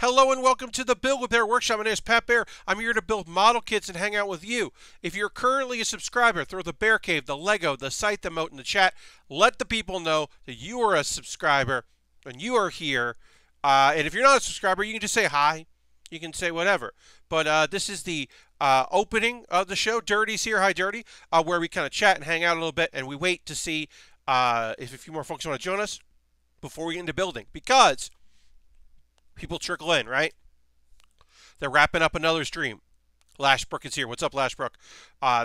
Hello and welcome to the Build with Baer Workshop. My name is Pat Baer. I'm here to build model kits and hang out with you. If you're currently a subscriber, throw the Baer Cave, the Lego, the site, the emote in the chat. Let the people know that you are a subscriber and you are here. And if you're not a subscriber, you can just say hi. You can say whatever. But this is the opening of the show. Dirty's here. Hi, Dirty. Where we kind of chat and hang out a little bit, and we wait to see if a few more folks want to join us before we get into building. Because people trickle in, right? They're wrapping up another stream. Lashbrook is here. What's up, Lashbrook?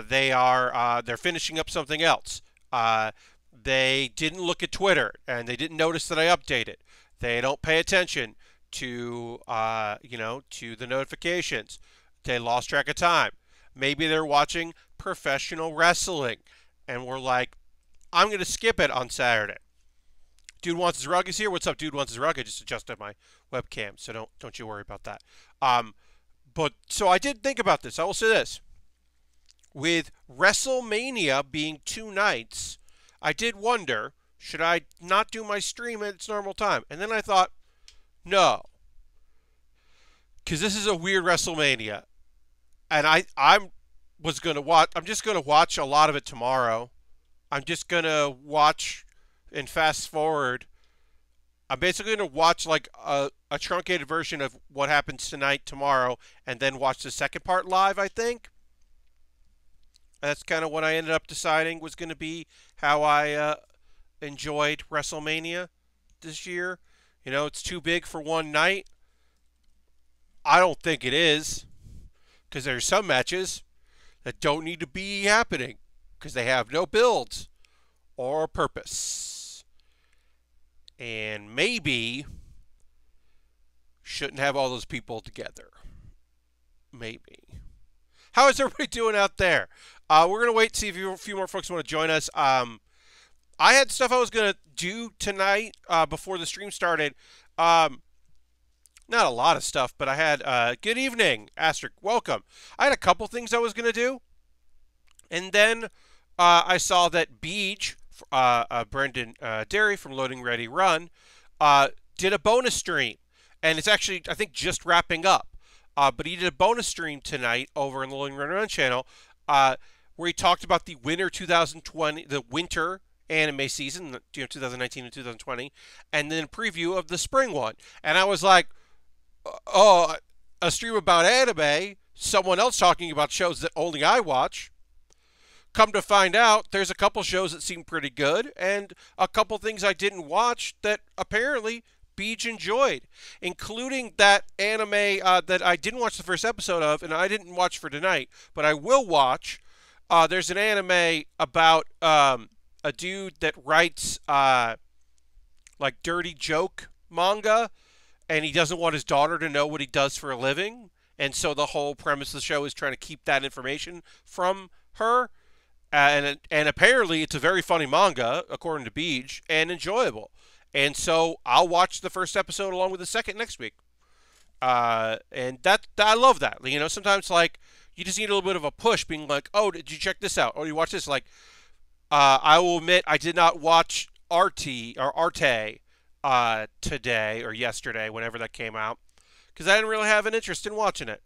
They're finishing up something else. They didn't look at Twitter, and they didn't notice that I updated. They don't pay attention to to the notifications. They lost track of time. Maybe they're watching professional wrestling, and we're like, I'm going to skip it on Saturday. Dude Wants His Rug is here. What's up, Dude Wants His Rug? I just adjusted my webcam, so don't you worry about that. But so I did think about this. I will say this. With WrestleMania being 2 nights, I did wonder, should I not do my stream at its normal time? And then I thought, no. Because this is a weird WrestleMania. And I'm just going to watch a lot of it tomorrow. I'm just going to watch and fast forward. I'm basically going to watch like a truncated version of what happens tonight, tomorrow, and then watch the second part live, I think. That's kind of what I ended up deciding was going to be how I enjoyed WrestleMania this year. You know, it's too big for one night. I don't think it is, because there's some matches that don't need to be happening because they have no builds or purpose. And maybe shouldn't have all those people together. Maybe. How is everybody doing out there? We're going to wait to see if a few more folks want to join us. I had stuff I was going to do tonight before the stream started. Not a lot of stuff, but I had, good evening, Asterisk, welcome. I had a couple things I was going to do. And then I saw that Beej, Brendan Derry from Loading Ready Run, did a bonus stream. And it's actually, I think, just wrapping up. But he did a bonus stream tonight over in the Loading Ready Run channel where he talked about the winter 2020, the winter anime season, 2019 and 2020, and then a preview of the spring one. And I was like, oh, a stream about anime, someone else talking about shows that only I watch. Come to find out, there's a couple shows that seem pretty good, and a couple things I didn't watch that apparently Beej enjoyed, including that anime that I didn't watch the first episode of, and I didn't watch for tonight, but I will watch. There's an anime about a dude that writes like dirty joke manga, and he doesn't want his daughter to know what he does for a living, and so the whole premise of the show is trying to keep that information from her. And apparently it's a very funny manga, according to Beej, and enjoyable. And so I'll watch the first episode along with the second next week. And I love that. You know, sometimes like you just need a little bit of a push, being like, oh, did you check this out? Oh, you watch this? Like, I will admit I did not watch Arte today or yesterday, whenever that came out, because I didn't really have an interest in watching it.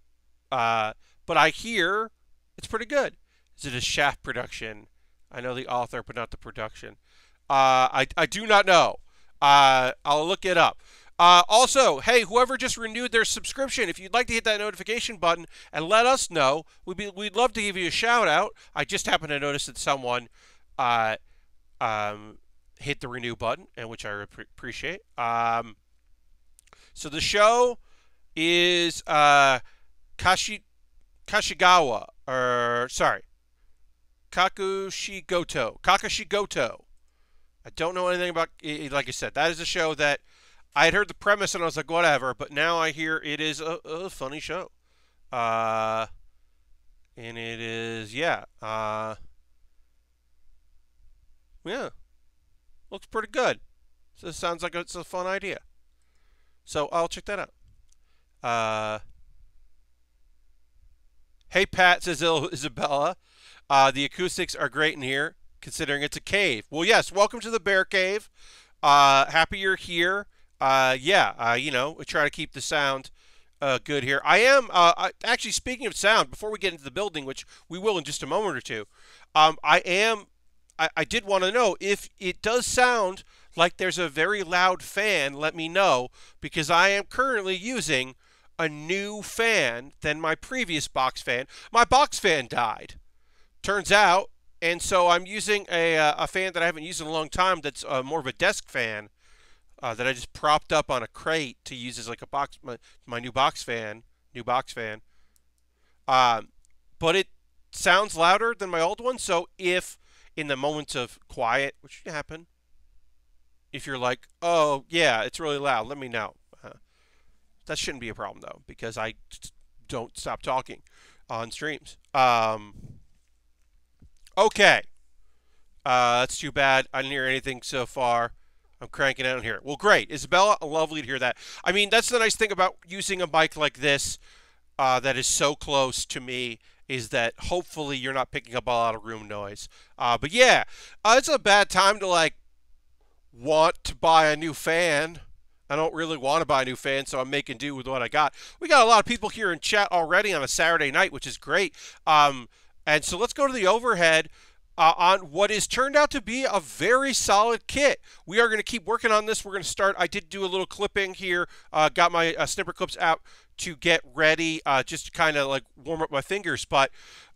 But I hear it's pretty good. Is it a Shaft production? I know the author, but not the production. I do not know. I'll look it up. Also, hey, whoever just renewed their subscription, if you'd like to hit that notification button and let us know, we'd love to give you a shout out. I just happened to notice that someone hit the renew button, and which I appreciate. So the show is Kakushigoto. Kakushigoto. I don't know anything about it. Like I said, that is a show that I had heard the premise and I was like, whatever. But now I hear it is a funny show. And it is, yeah. Yeah. Looks pretty good. So it sounds like it's a fun idea. So I'll check that out. Hey, Pat, says Isabella. The acoustics are great in here, considering it's a cave. Well, yes, welcome to the Baer Cave. Happy you're here. We try to keep the sound good here. I am actually, speaking of sound, before we get into the building, which we will in just a moment or two. I did want to know if it does sound like there's a very loud fan. Let me know, because I am currently using a new fan than my previous box fan. My box fan died, turns out, and so I'm using a fan that I haven't used in a long time. That's more of a desk fan that I just propped up on a crate to use as like a box, my new box fan, but it sounds louder than my old one. So if in the moments of quiet, which can happen, if you're like, oh yeah, it's really loud, let me know. That shouldn't be a problem though, because I don't stop talking on streams. Okay. That's too bad. I didn't hear anything so far. I'm cranking out here. Well, great. Isabella, lovely to hear that. I mean, that's the nice thing about using a mic like this that is so close to me, is that hopefully you're not picking up a lot of room noise. But yeah, it's a bad time to like want to buy a new fan. I don't really want to buy a new fan, so I'm making do with what I got. We got a lot of people here in chat already on a Saturday night, which is great. And so let's go to the overhead on what is turned out to be a very solid kit. We are going to keep working on this. We're going to start. I did do a little clipping here. Got my snipper clips out to get ready, just to kind of like warm up my fingers. But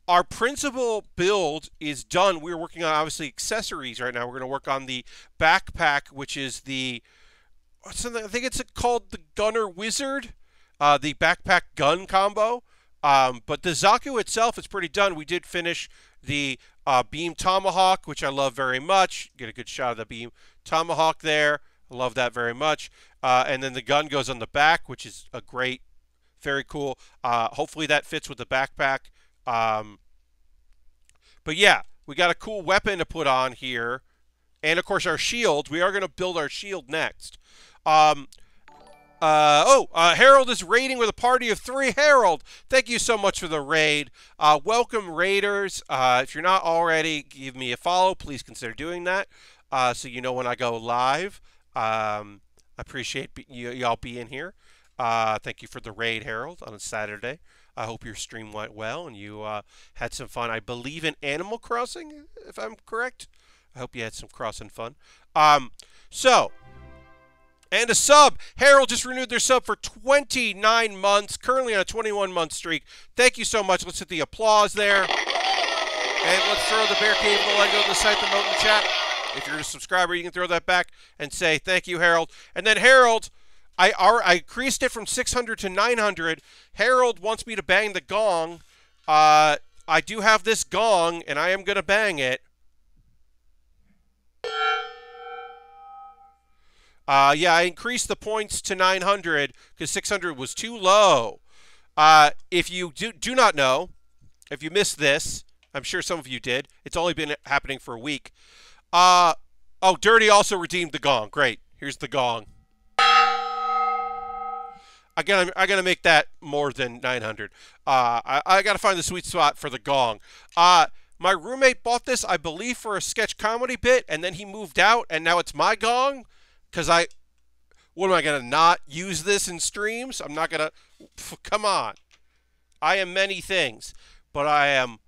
our principal build is done. We're working on, obviously, accessories right now. We're going to work on the backpack, which is the, I think it's called the Gunner Wizard, the backpack gun combo. But the Zaku itself is pretty done. We did finish the beam tomahawk, which I love very much. Get a good shot of the beam tomahawk there. I love that very much. And then the gun goes on the back, which is a great, very cool. Hopefully that fits with the backpack. But yeah, we got a cool weapon to put on here. And of course our shield. We are going to build our shield next. Harold is raiding with a party of 3. Harold, thank you so much for the raid. Welcome, raiders. If you're not already, give me a follow. Please consider doing that, so you know when I go live. I appreciate y'all being here. Thank you for the raid, Harold, on a Saturday. I hope your stream went well and you had some fun. I believe in Animal Crossing, if I'm correct. I hope you had some crossing fun. And a sub. Harold just renewed their sub for 29 months, currently on a 21-month streak. Thank you so much. Let's hit the applause there. And let's throw the Bear Cave, the Lego, the site, the moat in the chat. If you're a subscriber, you can throw that back and say, thank you, Harold. And then Harold, I increased it from 600 to 900. Harold wants me to bang the gong. I do have this gong, and I am going to bang it. Yeah, I increased the points to 900 because 600 was too low. If you do not know, if you missed this, I'm sure some of you did. It's only been happening for a week. Oh, Dirty also redeemed the gong. Great. Here's the gong. I gotta make that more than 900. I gotta find the sweet spot for the gong. My roommate bought this, I believe, for a sketch comedy bit, and then he moved out, and now it's my gong. Because what am I going to not use this in streams? I'm not going to, come on. I am many things, but I am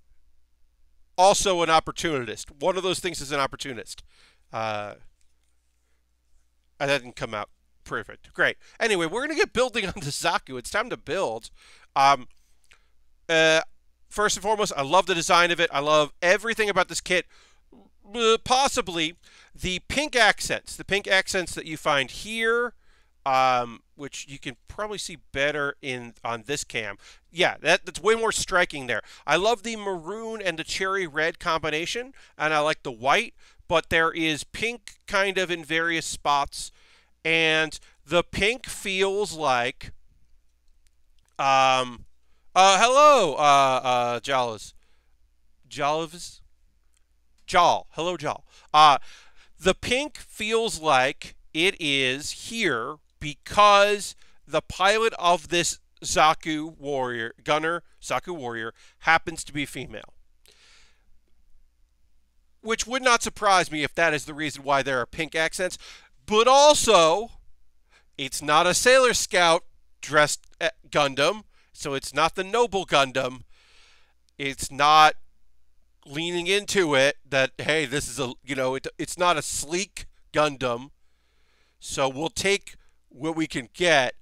also an opportunist. One of those things is an opportunist. And that didn't come out perfect. Great. Anyway, we're going to get building on the Zaku. It's time to build. First and foremost, I love the design of it. I love everything about this kit. Possibly the pink accents that you find here, which you can probably see better on this cam. Yeah, that's way more striking there. I love the maroon and the cherry red combination, and I like the white, but there is pink kind of in various spots, and the pink feels like hello, Jalas. Jal. Hello, Jal. The pink feels like it is here because the pilot of this Zaku warrior, Zaku warrior, happens to be female. Which would not surprise me if that is the reason why there are pink accents. But also, it's not a Sailor Scout dressed Gundam, so it's not the noble Gundam. It's not leaning into it that, hey, this is it's not a sleek Gundam. So we'll take what we can get,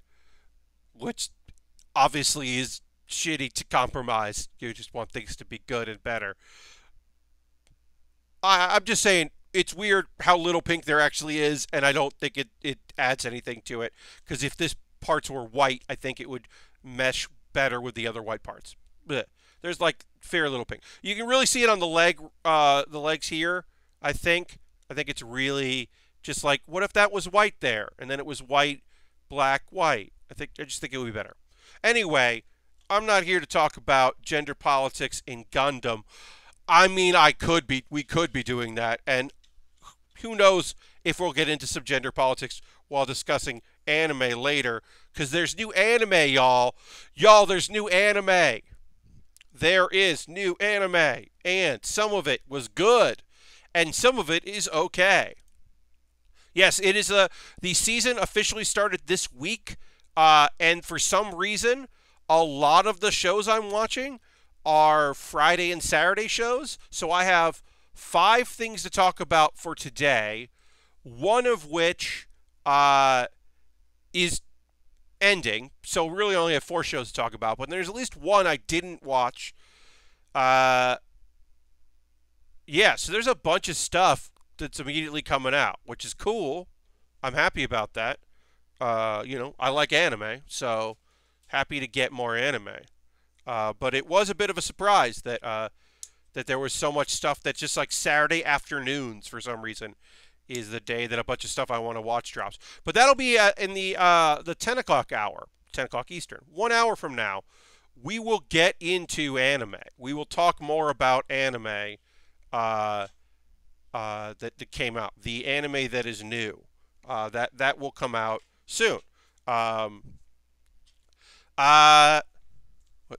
which obviously is shitty to compromise. You just want things to be good and better. I'm just saying, it's weird how little pink there actually is, and I don't think it adds anything to it. Because if this parts were white, I think it would mesh better with the other white parts. Blech. There's like fair little pink. You can really see it on the legs here. I think it's really just like, what if that was white there, and then it was white, black, white? I just think it would be better. Anyway, I'm not here to talk about gender politics in Gundam. I mean, we could be doing that, and who knows if we'll get into some gender politics while discussing anime later, because there's new anime, y'all. Y'all, there's new anime. There is new anime, and some of it was good, and some of it is okay. Yes, it is the season officially started this week, and for some reason, a lot of the shows I'm watching are Friday and Saturday shows. So I have 5 things to talk about for today, one of which is ending. So really only have 4 shows to talk about, but there's at least one I didn't watch. Yeah, so there's a bunch of stuff that's immediately coming out, which is cool. I'm happy about that. I like anime, so happy to get more anime. But it was a bit of a surprise that that there was so much stuff that just like Saturday afternoons for some reason is the day that a bunch of stuff I want to watch drops. But that'll be in the 10 o'clock hour, 10 o'clock Eastern. 1 hour from now, we will get into anime. We will talk more about anime that came out. The anime that is new. That will come out soon.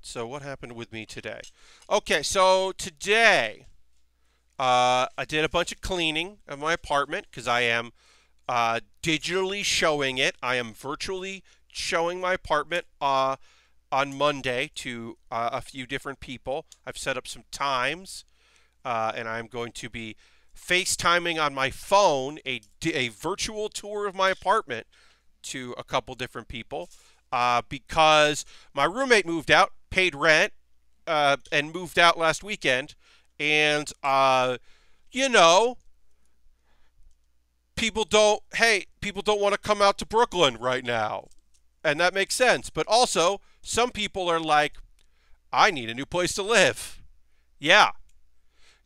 So what happened with me today? Okay, so today I did a bunch of cleaning of my apartment because I am digitally showing it. I am virtually showing my apartment on Monday to a few different people. I've set up some times, and I'm going to be FaceTiming on my phone a virtual tour of my apartment to a couple different people because my roommate moved out, paid rent, and moved out last weekend. And, people don't want to come out to Brooklyn right now. And that makes sense. But also, some people are like, I need a new place to live. Yeah.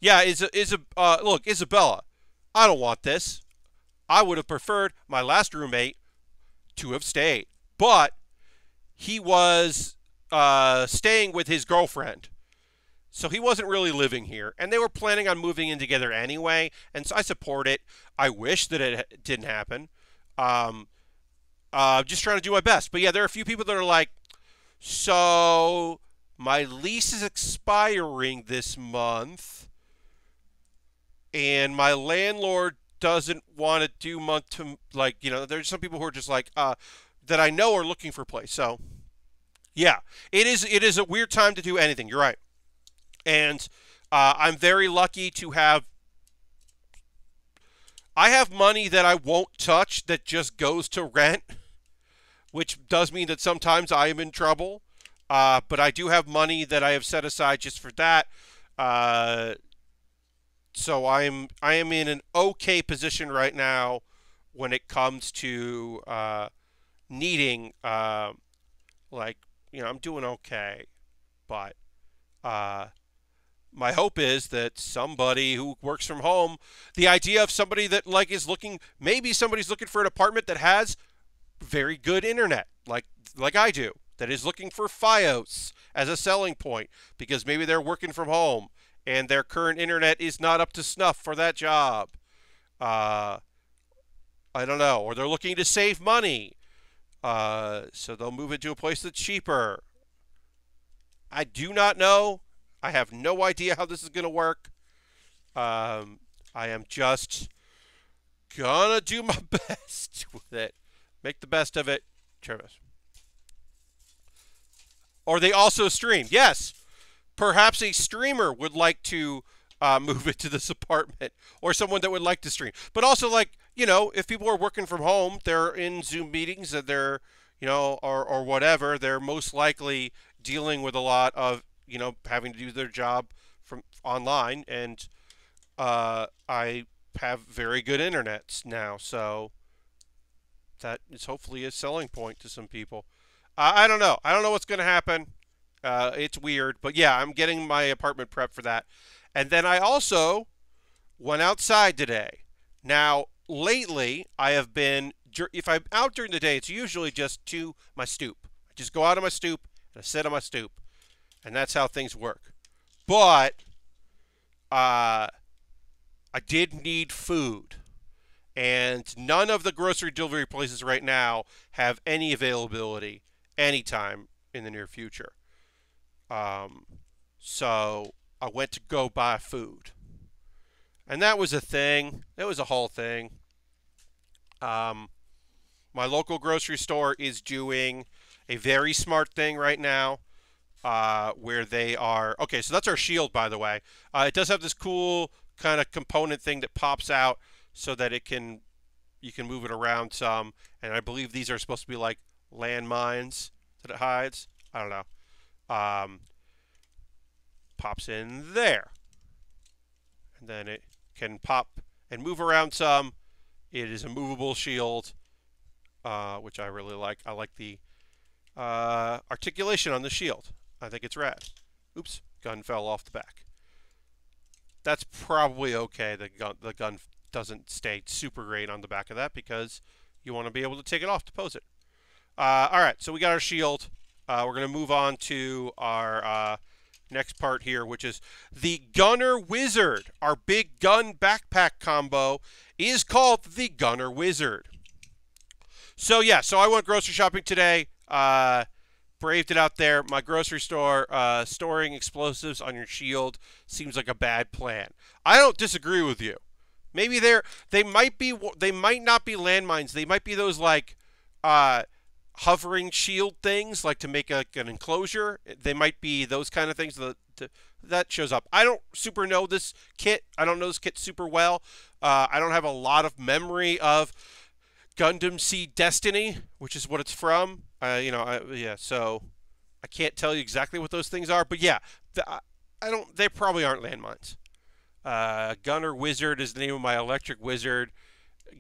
Yeah, look, Isabella, I don't want this. I would have preferred my last roommate to have stayed. But he was staying with his girlfriend. So he wasn't really living here. And they were planning on moving in together anyway. And so I support it. I wish that it didn't happen. Just trying to do my best. But yeah, there are a few people that are like, so my lease is expiring this month. And my landlord doesn't want to do month to, there's some people who are just like, that I know are looking for a place. So, yeah, it is a weird time to do anything. You're right. And I'm very lucky to have, I have money that I won't touch that just goes to rent, which does mean that sometimes I am in trouble. But I do have money that I have set aside just for that. So I am in an okay position right now when it comes to needing I'm doing okay, but my hope is that somebody who works from home, the idea of somebody that is looking, maybe somebody's looking for an apartment that has very good internet, like I do, that is looking for FiOS as a selling point because maybe they're working from home and their current internet is not up to snuff for that job. I don't know. Or they're looking to save money. So they'll move into a place that's cheaper. I do not know. I have no idea how this is going to work. I am just gonna do my best with it. Make the best of it. Travis. Or they also stream. Yes, perhaps a streamer would like to move it to this apartment, or someone that would like to stream. But also, like, if people are working from home, they're in Zoom meetings, and they're, or whatever, they're most likely dealing with a lot of, having to do their job from online. And I have very good internet now, so that is hopefully a selling point to some people. I don't know. I don't know what's going to happen. It's weird, but yeah, I'm getting my apartment prep for that. And then I also went outside today. Now, lately, I have been, if I'm out during the day, it's usually just to my stoop. I just go out on my stoop and I sit on my stoop. And that's how things work. But I did need food. And none of the grocery delivery places right now have any availability anytime in the near future. So I went to go buy food. And that was a thing. It was a whole thing. My local grocery store is doing a very smart thing right now, where they are... Okay, so that's our shield, by the way. It does have this cool kind of component thing that pops out so that you can move it around some. And I believe these are supposed to be like landmines that it hides. I don't know. Pops in there. And then it can pop and move around some. It is a movable shield, which I really like. I like the articulation on the shield. I think it's rad. Oops, gun fell off the back. That's probably okay. The gun doesn't stay super great on the back of that because you want to be able to take it off to pose it. All right, so we got our shield. We're going to move on to our next part here, which is the Gunner Wizard. Our big gun backpack combo is called the Gunner Wizard. So yeah, so I went grocery shopping today. Braved it out there. My grocery store, storing explosives on your shield seems like a bad plan. I don't disagree with you. Maybe they might not be landmines. They might be those like hovering shield things, like to make an enclosure. They might be those kind of things that shows up. I don't super know this kit. I don't know this kit super well. I don't have a lot of memory of Gundam Seed Destiny, which is what it's from. So I can't tell you exactly what those things are. But yeah, they probably aren't landmines. Gunner Wizard is the name of my electric wizard.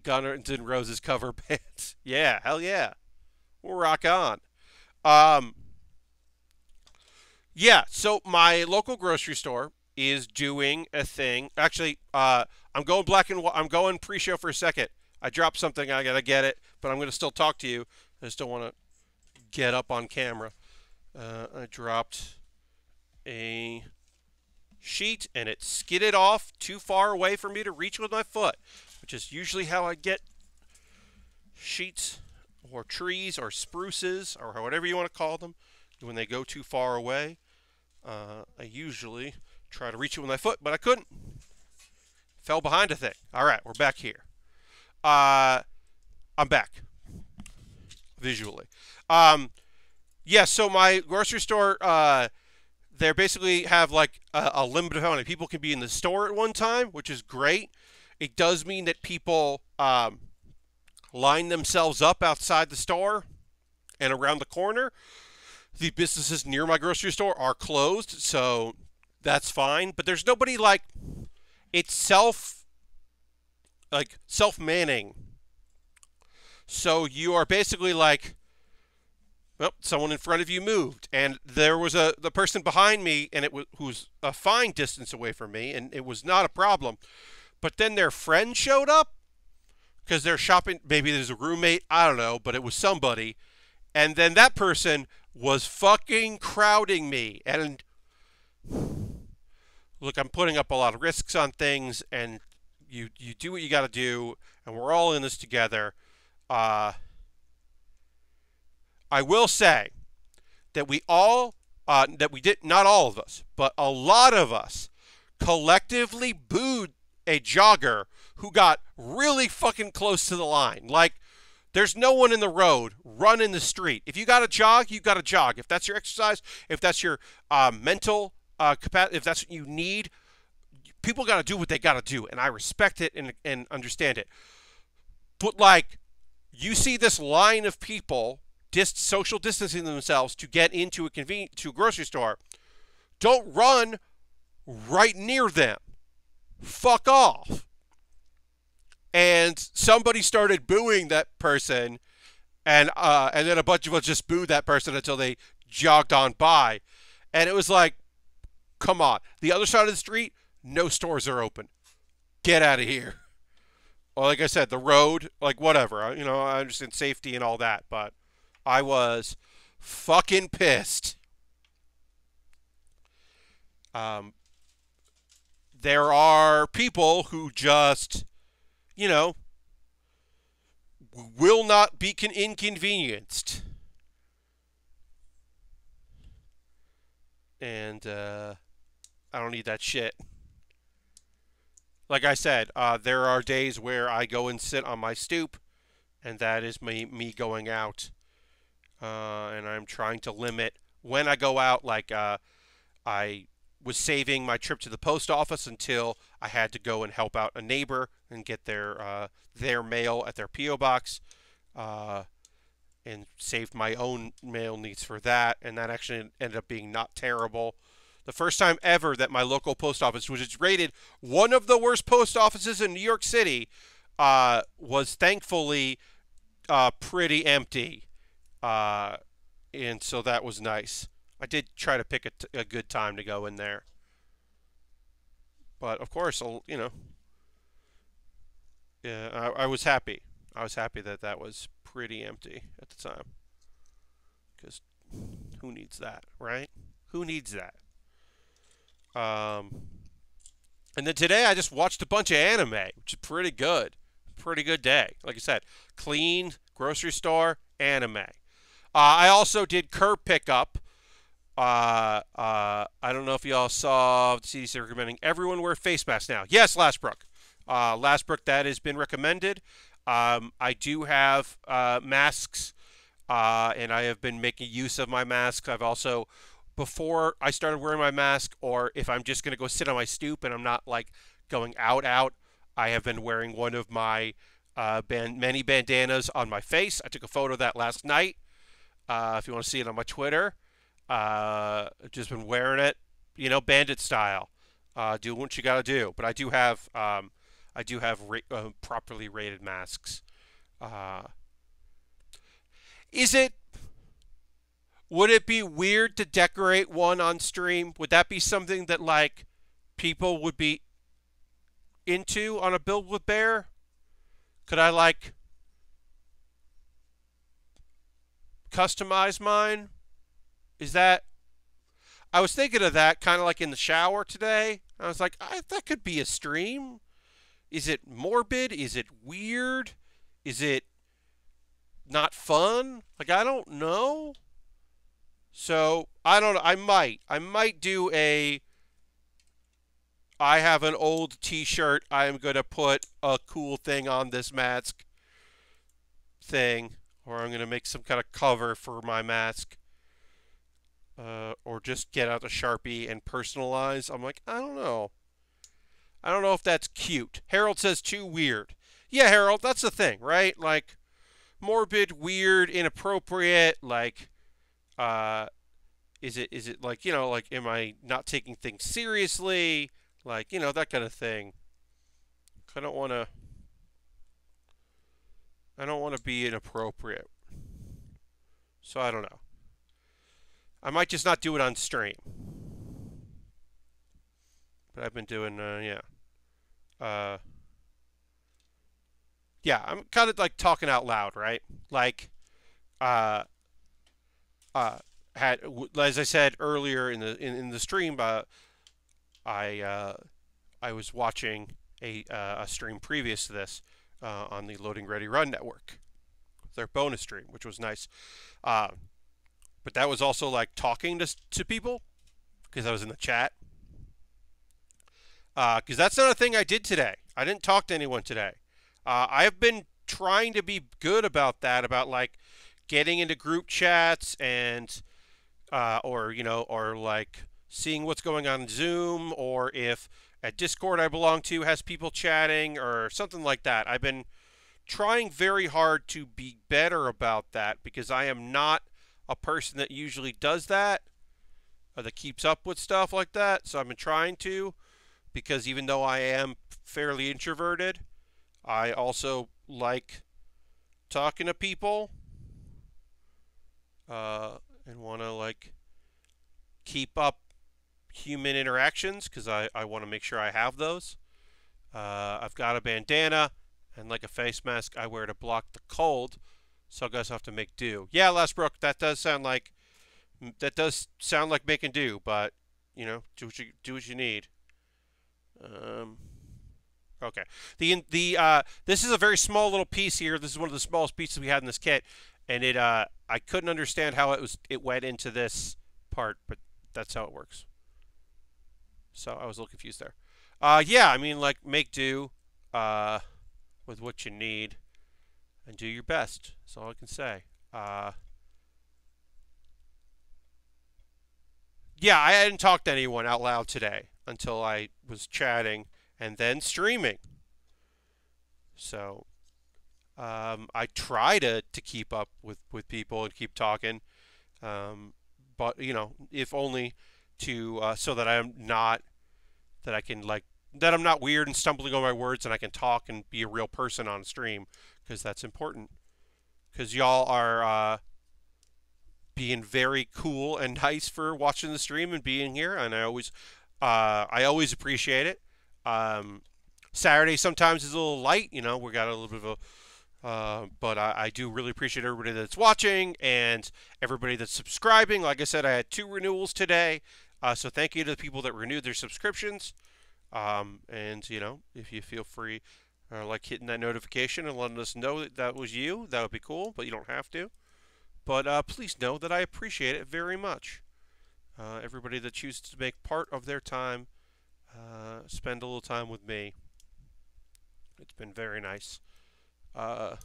Guns N' Roses cover bands. Yeah, hell yeah. We'll rock on. Yeah, so my local grocery store is doing a thing. Actually, I'm going black and white. I'm going pre-show for a second. I dropped something. I got to get it, but I'm going to still talk to you. I just don't want to get up on camera. I dropped a sheet, and it skidded off too far away for me to reach with my foot, which is usually how I get sheets or trees or spruces or whatever you want to call them when they go too far away. I usually try to reach it with my foot, but I couldn't. Fell behind a thing. All right, we're back here. I'm back visually. Yeah, so my grocery store, they basically have like a limited amount of people can be in the store at one time, which is great. It does mean that people line themselves up outside the store and around the corner. The businesses near my grocery store are closed, so that's fine. But there's nobody like, it's self-manning. So you are basically like, well, someone in front of you moved, and there was the person behind me, and who was a fine distance away from me, and it was not a problem. But then their friend showed up because they're shopping. Maybe there's a roommate, I don't know, but it was somebody. And then that person was fucking crowding me. And look, I'm putting up a lot of risks on things, and you do what you got to do, and we're all in this together. I will say that we all, not all of us, but a lot of us collectively booed a jogger who got really fucking close to the line. Like, There's no one in the road. Run in the street. If you got to jog, you got to jog. If that's your exercise, if that's your mental capacity, if that's what you need, people got to do what they got to do, and I respect it and understand it. But like, you see this line of people social distancing themselves to get into a grocery store. Don't run right near them. Fuck off. And somebody started booing that person, and then a bunch of us just booed that person until they jogged on by. And it was like, come on. The other side of the street, no stores are open. Get out of here. Well, like I said, the road, like whatever. I understand safety and all that, but I was fucking pissed. There are people who just, will not be inconvenienced. And I don't need that shit. Like I said, there are days where I go and sit on my stoop, and that is me going out. And I'm trying to limit when I go out. Like I was saving my trip to the post office until I had to go and help out a neighbor and get their mail at their P.O. box, and saved my own mail needs for that. And that actually ended up being not terrible. The first time ever that my local post office, which is rated one of the worst post offices in New York City, was thankfully pretty empty. And so that was nice. I did try to pick a good time to go in there. But, of course, yeah, I was happy. I was happy that was pretty empty at the time. Because who needs that, right? Who needs that? And then today I just watched a bunch of anime, which is pretty good. Pretty good day. Like I said, clean, grocery store, anime. I also did curb pickup. I don't know if y'all saw the CDC recommending everyone wear face masks now. Yes, Lastbrook. Lastbrook, that has been recommended. I do have masks, and I have been making use of my masks. I've also, before I started wearing my mask, or if I'm just going to go sit on my stoop and I'm not like going out, I have been wearing one of my many bandanas on my face. I took a photo of that last night. If you want to see it on my Twitter, just been wearing it, bandit style. Do what you got to do. But I do have properly rated masks. Would it be weird to decorate one on stream? Would that be something that like people would be into on a build with Baer? Could I like customize mine? I was thinking of that kind of like in the shower today. I was like, that could be a stream. Is it morbid? Is it weird? Is it not fun? Like, I don't know. So, I don't know. I might do I have an old t-shirt. I am going to put a cool thing on this mask thing. Or I'm going to make some kind of cover for my mask. Or just get out the Sharpie and personalize. I'm like, I don't know. I don't know if that's cute. Harold says too weird. Yeah, Harold, that's the thing, right? Like, morbid, weird, inappropriate, like, is it like, like, am I not taking things seriously? Like, that kind of thing. I don't want to be inappropriate. So I don't know. I might just not do it on stream. But I've been doing, yeah. Yeah, I'm kind of like talking out loud, right? Like, as I said earlier in the stream, I was watching a stream previous to this on the Loading Ready Run network, their bonus stream, which was nice. But that was also like talking to people because I was in the chat. Because that's not a thing I did today. I didn't talk to anyone today. I have been trying to be good about that, about like getting into group chats and or or like seeing what's going on in Zoom, or if a Discord I belong to has people chatting or something like that. I've been trying very hard to be better about that because I am not a person that usually does that or that keeps up with stuff like that. So I've been trying to, because even though I am fairly introverted, I also like talking to people and want to like keep up human interactions because I want to make sure I have those. I've got a bandana and like a face mask I wear to block the cold, so I guess I have to make do. Yeah, Lastbrook, that does sound like making do, but do what you need. Okay. This is a very small little piece here. This is one of the smallest pieces we had in this kit, and I couldn't understand how it went into this part, but that's how it works. So I was a little confused there. Yeah, I mean, like, make do with what you need and do your best. That's all I can say. Yeah, I hadn't talked to anyone out loud today until I was chatting and then streaming. So I try to keep up with people and keep talking, but if only to so that I'm not that I can like that I'm not weird and stumbling over my words, and I can talk and be a real person on stream, because that's important. Because y'all are being very cool and nice for watching the stream and being here, and I always appreciate it. Saturday sometimes is a little light, we got a little bit of a, but I do really appreciate everybody that's watching and everybody that's subscribing. Like I said, I had 2 renewals today, so thank you to the people that renewed their subscriptions. And if you feel free, like hitting that notification and letting us know that was you, that would be cool, but you don't have to. But please know that I appreciate it very much. Everybody that chooses to make part of their time, spend a little time with me. It's been very nice to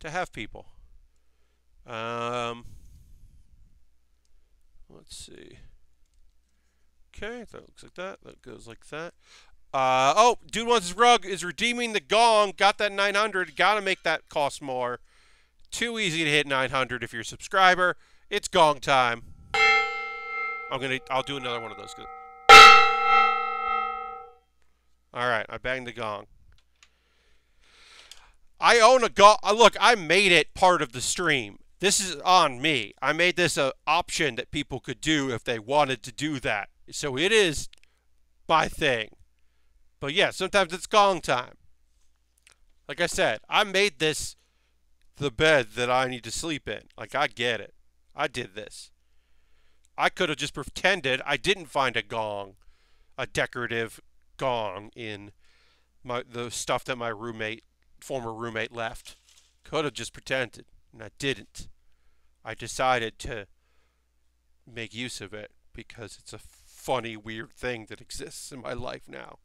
have people. Let's see. Okay, that looks like that. That goes like that. Oh, Dude Wants His Rug is redeeming the gong. Got that 900. Gotta make that cost more. Too easy to hit 900 if you're a subscriber. It's gong time. I'll do another one of those. Alright, I banged the gong. I own a gong. Look, I made it part of the stream. This is on me. I made this an option that people could do if they wanted to do that. So it is my thing. But yeah, sometimes it's gong time. Like I said, I made this the bed that I need to sleep in. Like, I get it. I did this. I could have just pretended I didn't find a gong, a decorative gong in the stuff that my former roommate left. Could have just pretended, and I didn't. I decided to make use of it because it's a funny, weird thing that exists in my life now.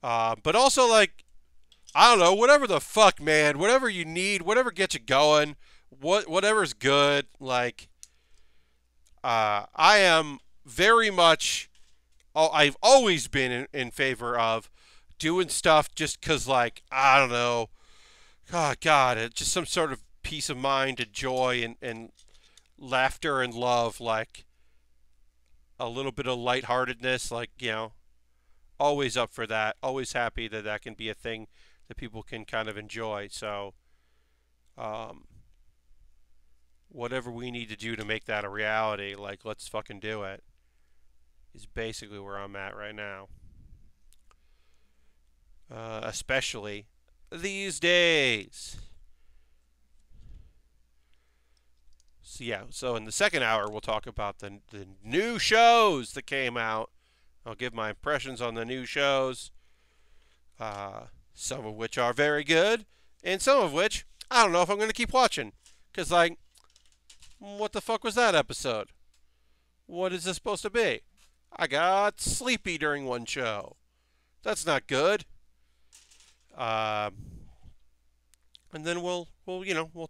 But also, like, I don't know, whatever the fuck, man. Whatever you need, whatever gets you going, whatever's good. Like, I am very much, I've always been in favor of doing stuff just because, like, I don't know, God, it's just some sort of peace of mind and joy and laughter and love, like a little bit of lightheartedness, like, always up for that, always happy that can be a thing that people can kind of enjoy. So whatever we need to do to make that a reality, like, let's fucking do it, is basically where I'm at right now. Especially these days. So yeah, so in the second hour we'll talk about the new shows that came out. I'll give my impressions on the new shows, some of which are very good, and some of which I don't know if I'm going to keep watching. Because, like, what the fuck was that episode? What is this supposed to be? I got sleepy during one show. That's not good. Uh, and then we'll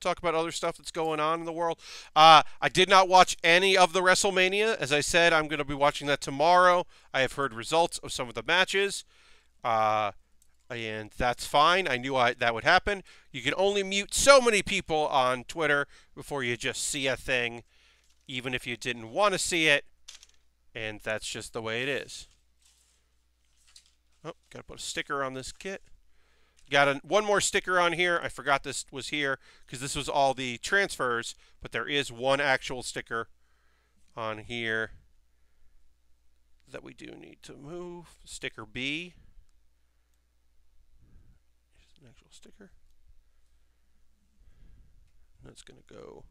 talk about other stuff that's going on in the world. I did not watch any of the WrestleMania. As I said, I'm going to be watching that tomorrow. I have heard results of some of the matches, and that's fine. I knew that would happen. You can only mute so many people on Twitter before you just see a thing, even if you didn't want to see it, and that's just the way it is. Oh, got to put a sticker on this kit. Got one more sticker on here. I forgot this was here because this was all the transfers, but there is one actual sticker on here that we do need to move. Sticker B. Here's an actual sticker. That's going to go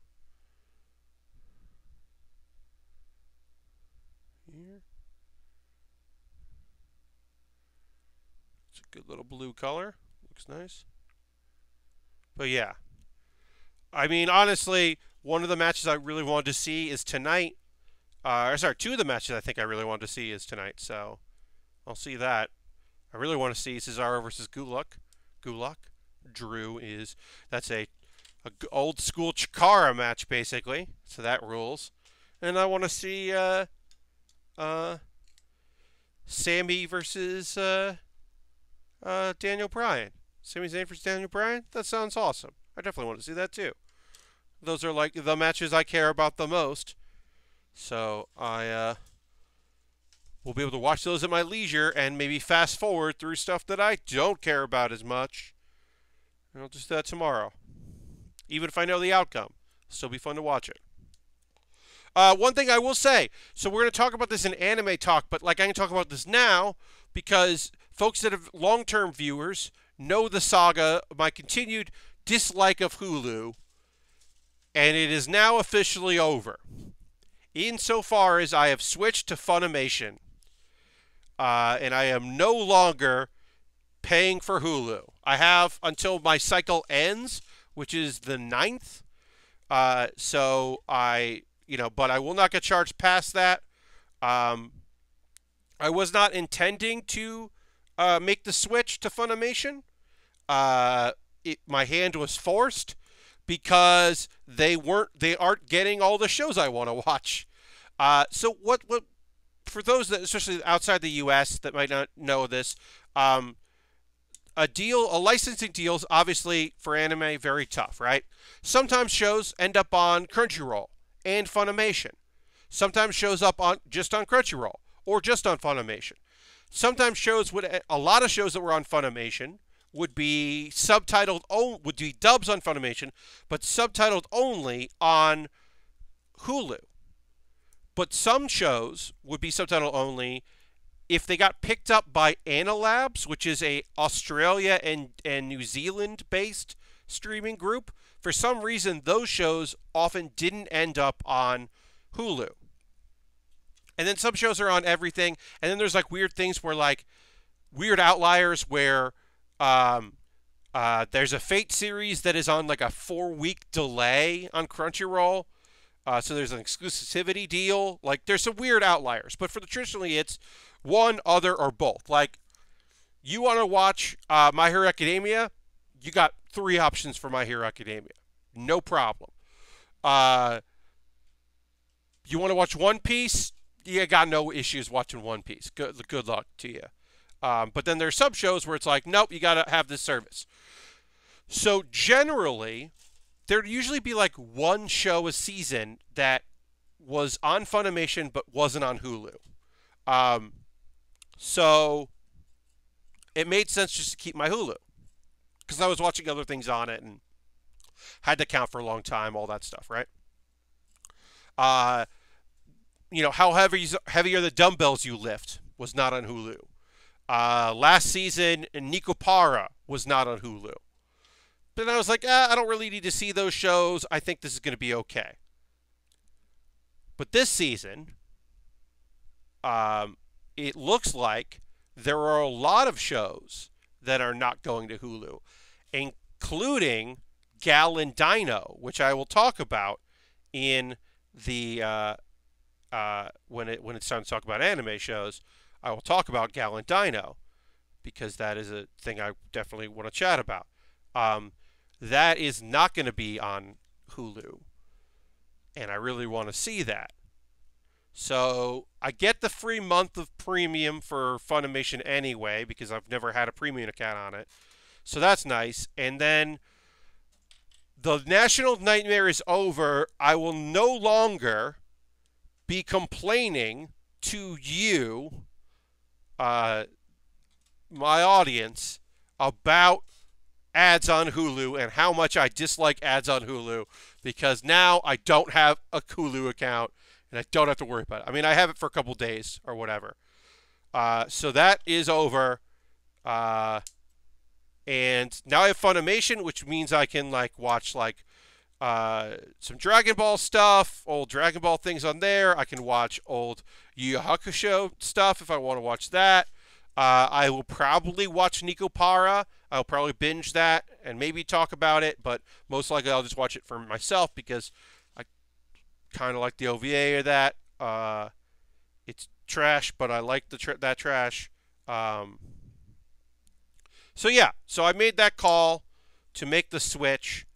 here. It's a good little blue color. Looks nice. But yeah. I mean, honestly, one of the matches I really wanted to see is tonight. Sorry, two of the matches I think I really wanted to see is tonight. So I'll see that. I really want to see Cesaro versus Gulak. That's a old school Chikara match basically. So that rules. And I want to see Sammy versus Daniel Bryan. Sami Zayn versus Daniel Bryan? That sounds awesome. I definitely want to see that too. Those are like the matches I care about the most. So I will be able to watch those at my leisure and maybe fast forward through stuff that I don't care about as much. And I'll just do that tomorrow. Even if I know the outcome. It'll still be fun to watch it. One thing I will say, so we're going to talk about this in anime talk, but like I can talk about this now because folks that have long-term viewers know the saga, my continued dislike of Hulu, and it is now officially over. Insofar as I have switched to Funimation, and I am no longer paying for Hulu. I have until my cycle ends, which is the 9th. So but I will not get charged past that. I was not intending to make the switch to Funimation. My hand was forced because they aren't getting all the shows I want to watch. So what for those that, especially outside the U.S. that might not know this, a licensing deal is obviously for anime very tough, right? Sometimes shows end up on Crunchyroll and Funimation. Sometimes shows up just on Crunchyroll or just on Funimation. Sometimes a lot of shows that were on Funimation would be would be dubs on Funimation, but subtitled only on Hulu. But some shows would be subtitled only if they got picked up by Analabs, which is a Australia and New Zealand based streaming group. For some reason, those shows often didn't end up on Hulu. And then some shows are on everything. And then there's like weird things where like weird outliers where there's a Fate series that is on like a 4-week delay on Crunchyroll. So there's an exclusivity deal. Like there's some weird outliers. But traditionally it's one, other, or both. Like you want to watch My Hero Academia, you got 3 options for My Hero Academia. No problem. You want to watch One Piece, you got no issues watching One Piece. Good luck to you. But then there's some shows where it's like, nope, you got to have this service. So generally, there'd usually be like one show a season that was on Funimation but wasn't on Hulu. So it made sense just to keep my Hulu because I was watching other things on it and had to count for a long time, all that stuff, right? How heavy are the dumbbells you lift was not on Hulu. Last season, Nikopara was not on Hulu. But then I was like, I don't really need to see those shows. I think this is going to be okay. But this season, it looks like there are a lot of shows that are not going to Hulu, including Gal and Dino, which I will talk about in the when it's time to talk about anime shows. I will talk about Gal and Dino because that is a thing I definitely want to chat about. That is not going to be on Hulu, and I really want to see that. So I get the free month of premium for Funimation anyway, because I've never had a premium account on it. So that's nice. And then the National Nightmare is over. I will no longer be complaining to you, my audience, about ads on Hulu and how much I dislike ads on Hulu, because now I don't have a Hulu account and I don't have to worry about it. I mean, I have it for a couple days or whatever. So that is over. And now I have Funimation, which means I can watch some Dragon Ball stuff, old Dragon Ball things on there. I can watch old Yu Yu Hakusho stuff if I want to watch that. I will probably watch Nico Para. I'll probably binge that and maybe talk about it, but most likely I'll just watch it for myself because I kind of like the OVA of that. It's trash, but I like that trash. So yeah, so I made that call to make the switch,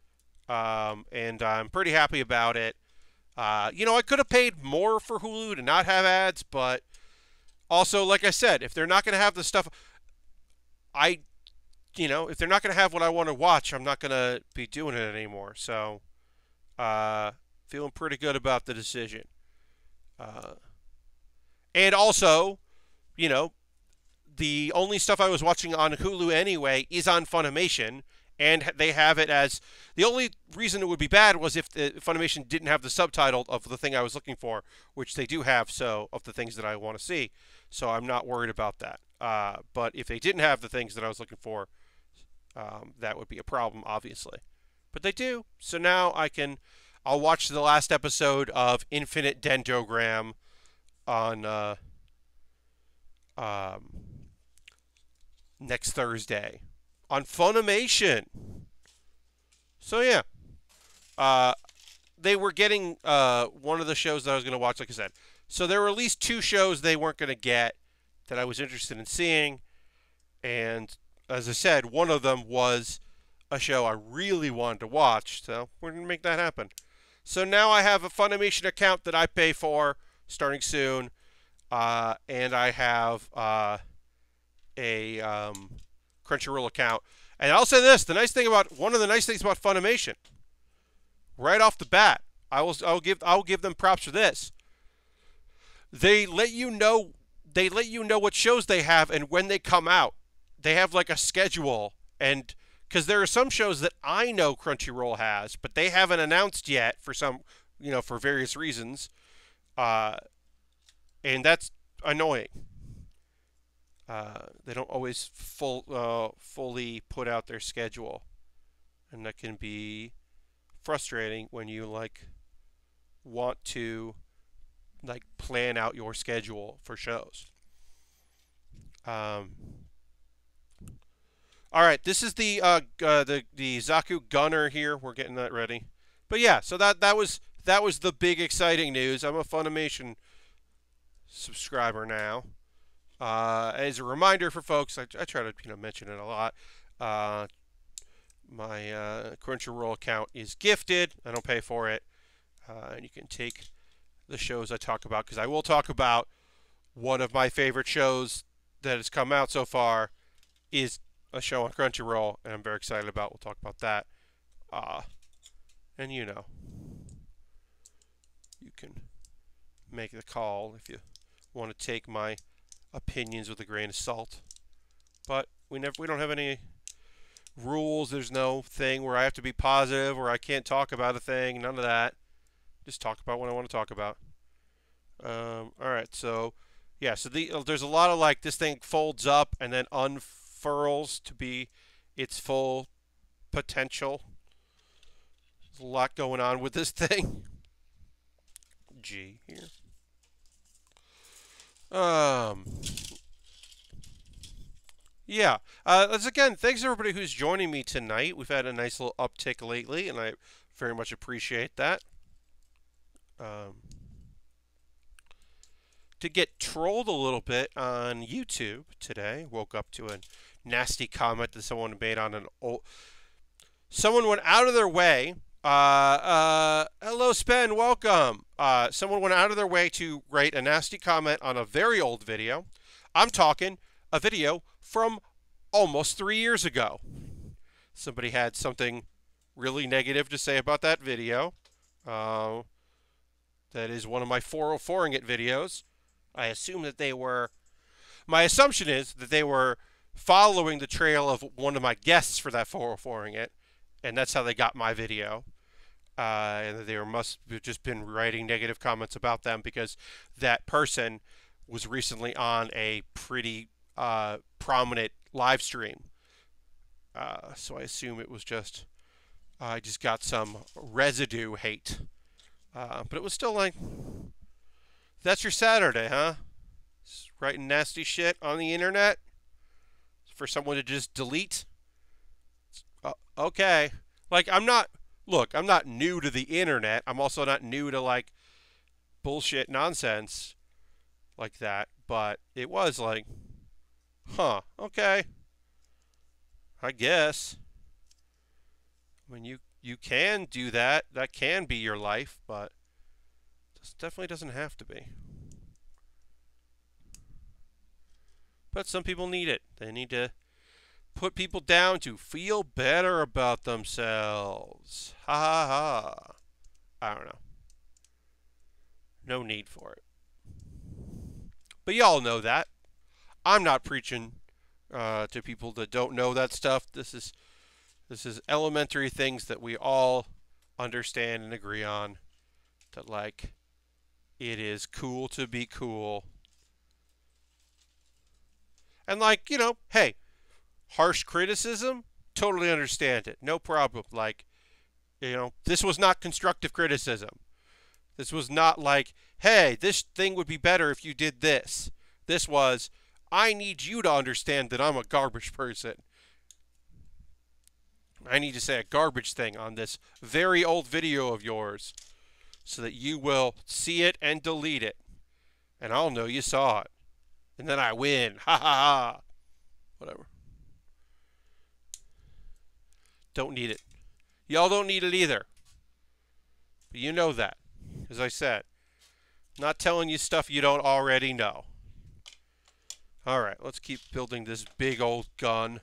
and I'm pretty happy about it. I could have paid more for Hulu to not have ads, but also, like I said, if they're not going to have the stuff, if they're not going to have what I want to watch, I'm not going to be doing it anymore. So, feeling pretty good about the decision. And also, the only stuff I was watching on Hulu anyway is on Funimation, and they have it as... The only reason it would be bad was if Funimation didn't have the subtitle of the thing I was looking for, which they do have, so, of the things that I want to see. So I'm not worried about that. But if they didn't have the things that I was looking for, that would be a problem, obviously. But they do. So now I'll watch the last episode of Infinite Dendrogram on next Thursday on Funimation. So yeah, they were getting one of the shows that I was going to watch, like I said. So there were at least 2 shows they weren't going to get that I was interested in seeing, and as I said, one of them was a show I really wanted to watch, so we're going to make that happen. So now I have a Funimation account that I pay for starting soon, and I have a Crunchyroll account. And I'll say this, one of the nice things about Funimation, right off the bat, I'll give them props for this. They let you know what shows they have and when they come out. They have like a schedule, and because there are some shows that I know Crunchyroll has, but they haven't announced yet for for various reasons. And that's annoying. They don't always fully put out their schedule, and that can be frustrating when you want to plan out your schedule for shows. All right, this is the Zaku Gunner here. We're getting that ready, but yeah, so that was the big exciting news. I'm a Funimation subscriber now. As a reminder for folks, I try to mention it a lot. My Crunchyroll account is gifted. I don't pay for it, and you can take the shows I talk about, because I will talk about one of my favorite shows that has come out so far is a show on Crunchyroll, and I'm very excited about. We'll talk about that. And you can make the call if you want to take my opinions with a grain of salt. But we don't have any rules. There's no thing where I have to be positive or I can't talk about a thing. None of that. Just talk about what I want to talk about. All right, so yeah, so there's a lot of this thing folds up and then unfurls to be its full potential. There's a lot going on with this thing. G here. Yeah. Again, thanks everybody who's joining me tonight. We've had a nice little uptick lately, and I very much appreciate that. to get trolled a little bit on YouTube today. Woke up to a nasty comment that someone made on an old. Someone went out of their way. Hello, Spen. Welcome. Someone went out of their way to write a nasty comment on a very old video. I'm talking a video from almost 3 years ago. Somebody had something really negative to say about that video. That is one of my 404ing it videos. I assume that they were... My assumption is that they were following the trail of one of my guests for that 404ing it, and that's how they got my video. And they must have just been writing negative comments about them because that person was recently on a pretty prominent live stream. So I assume it was just... I just got some residue hate. But it was still like, that's your Saturday, huh? Just writing nasty shit on the internet for someone to just delete? Okay. Like, I'm not new to the internet. I'm also not new to, like, bullshit nonsense like that. But it was like, huh, okay. I guess. I mean, you can do that. That can be your life, but this definitely doesn't have to be. But some people need it. They need to put people down to feel better about themselves. Ha ha ha. I don't know. No need for it. But y'all know that. I'm not preaching to people that don't know that stuff. This is elementary things that we all understand and agree on. That, like, it is cool to be cool. And, like, you know, hey, harsh criticism, totally understand it. No problem. Like, you know, this was not constructive criticism. This was not like, hey, this thing would be better if you did this. This was, I need you to understand that I'm a garbage person. I need to say a garbage thing on this very old video of yours so that you will see it and delete it. And I'll know you saw it. And then I win. Ha ha ha. Whatever. Don't need it. Y'all don't need it either. But you know that. As I said, I'm not telling you stuff you don't already know. Alright, let's keep building this big old gun.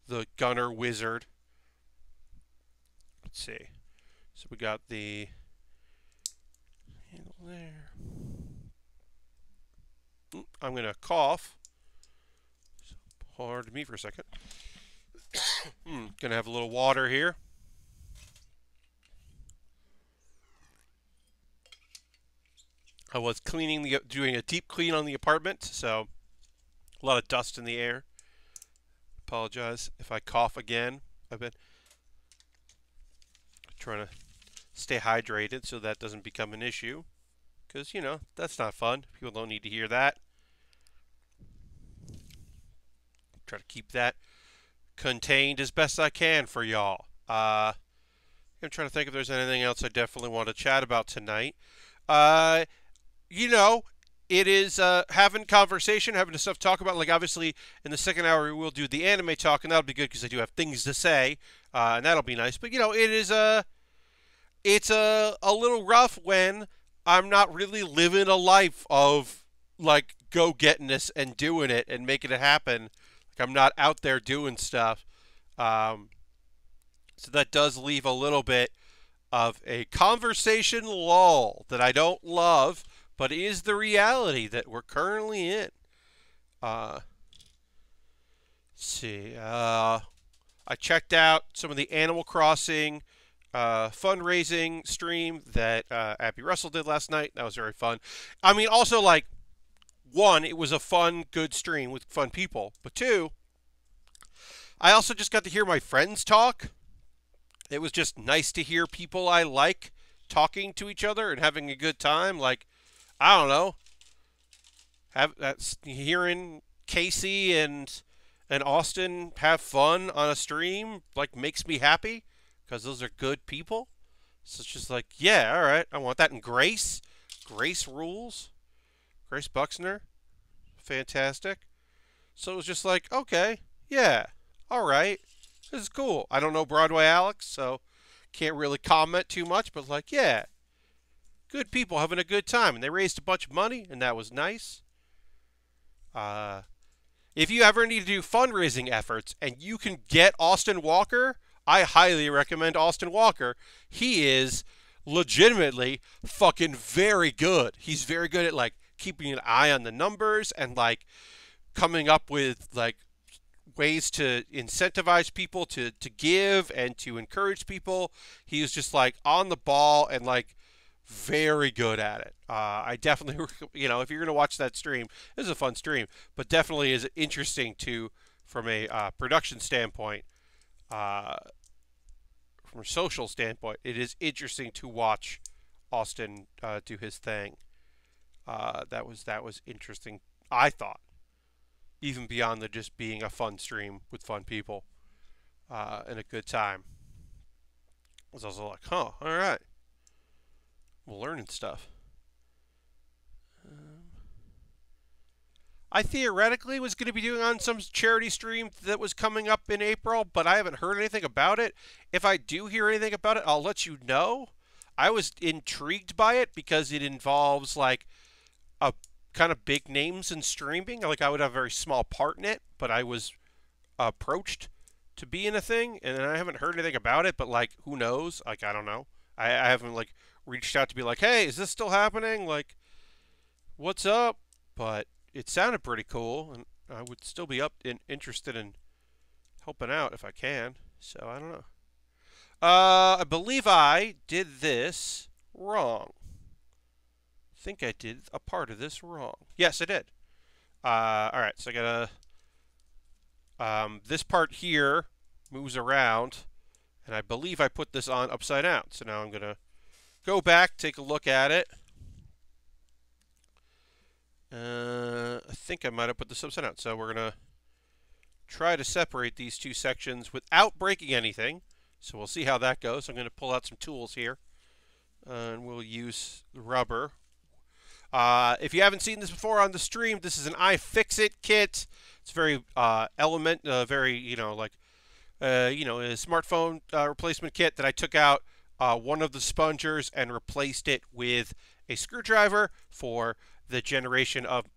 The Gunner Wizard. Let's see. So we got the handle there. I'm going to cough. So pardon me for a second. Going to have a little water here. I was doing a deep clean on the apartment, so a lot of dust in the air. Apologize if I cough again. I've been trying to stay hydrated so that doesn't become an issue. Because, you know, that's not fun. People don't need to hear that. Try to keep that contained as best I can for y'all. I'm trying to think if there's anything else I definitely want to chat about tonight. You know, it is having conversation, having stuff to talk about. Like, obviously, in the second hour, we will do the anime talk, and that'll be good because I do have things to say, and that'll be nice. But, you know, it's a little rough when I'm not really living a life of, like, go-gettingness and doing it and making it happen. Like, I'm not out there doing stuff. So that does leave a little bit of a conversation lull that I don't love, but is the reality that we're currently in. Let's see. I checked out some of the Animal Crossing fundraising stream that Abby Russell did last night. That was very fun. I mean, also, like, one, it was a fun, good stream with fun people. But two, I also just got to hear my friends talk. It was just nice to hear people I like talking to each other and having a good time. Like, I don't know, hearing Casey and Austin have fun on a stream, like, makes me happy because those are good people. So it's just like, yeah, all right, I want that. And Grace rules. Grace Buxner, fantastic. So it was just like, okay, yeah, all right, this is cool. I don't know Broadway Alex, so can't really comment too much, but like, yeah, good people having a good time, and they raised a bunch of money, and that was nice. If you ever need to do fundraising efforts and you can get Austin Walker, I highly recommend Austin Walker. He is legitimately fucking very good. He's very good at like keeping an eye on the numbers and like coming up with like ways to incentivize people to give and to encourage people. He is just like on the ball and like very good at it. I definitely, if you're going to watch that stream, this is a fun stream, but definitely is interesting to, from a production standpoint, from a social standpoint, it is interesting to watch Austin do his thing. That was interesting, I thought, even beyond the just being a fun stream with fun people and a good time. I was also like, huh, all right. We're learning stuff. I theoretically was going to be doing on some charity stream that was coming up in April, but I haven't heard anything about it. If I do hear anything about it, I'll let you know. I was intrigued by it because it involves like a kind of big names in streaming. Like I would have a very small part in it, but I was approached to be in a thing, and I haven't heard anything about it. But like, who knows? Like, I don't know. I haven't like reached out to be like, hey, is this still happening? Like, what's up? But it sounded pretty cool, and I would still be interested in helping out if I can. So I don't know. I believe I did this wrong. I think I did a part of this wrong. Yes, I did. All right, so I gotta. This part here moves around, and I believe I put this on upside down. So now I'm gonna go back, take a look at it. I think I might have put this upside down. So we're going to try to separate these two sections without breaking anything. So we'll see how that goes. I'm going to pull out some tools here. And we'll use the rubber. If you haven't seen this before on the stream, this is an iFixit kit. It's very a smartphone replacement kit that I took out one of the spongers and replaced it with a screwdriver for the generation of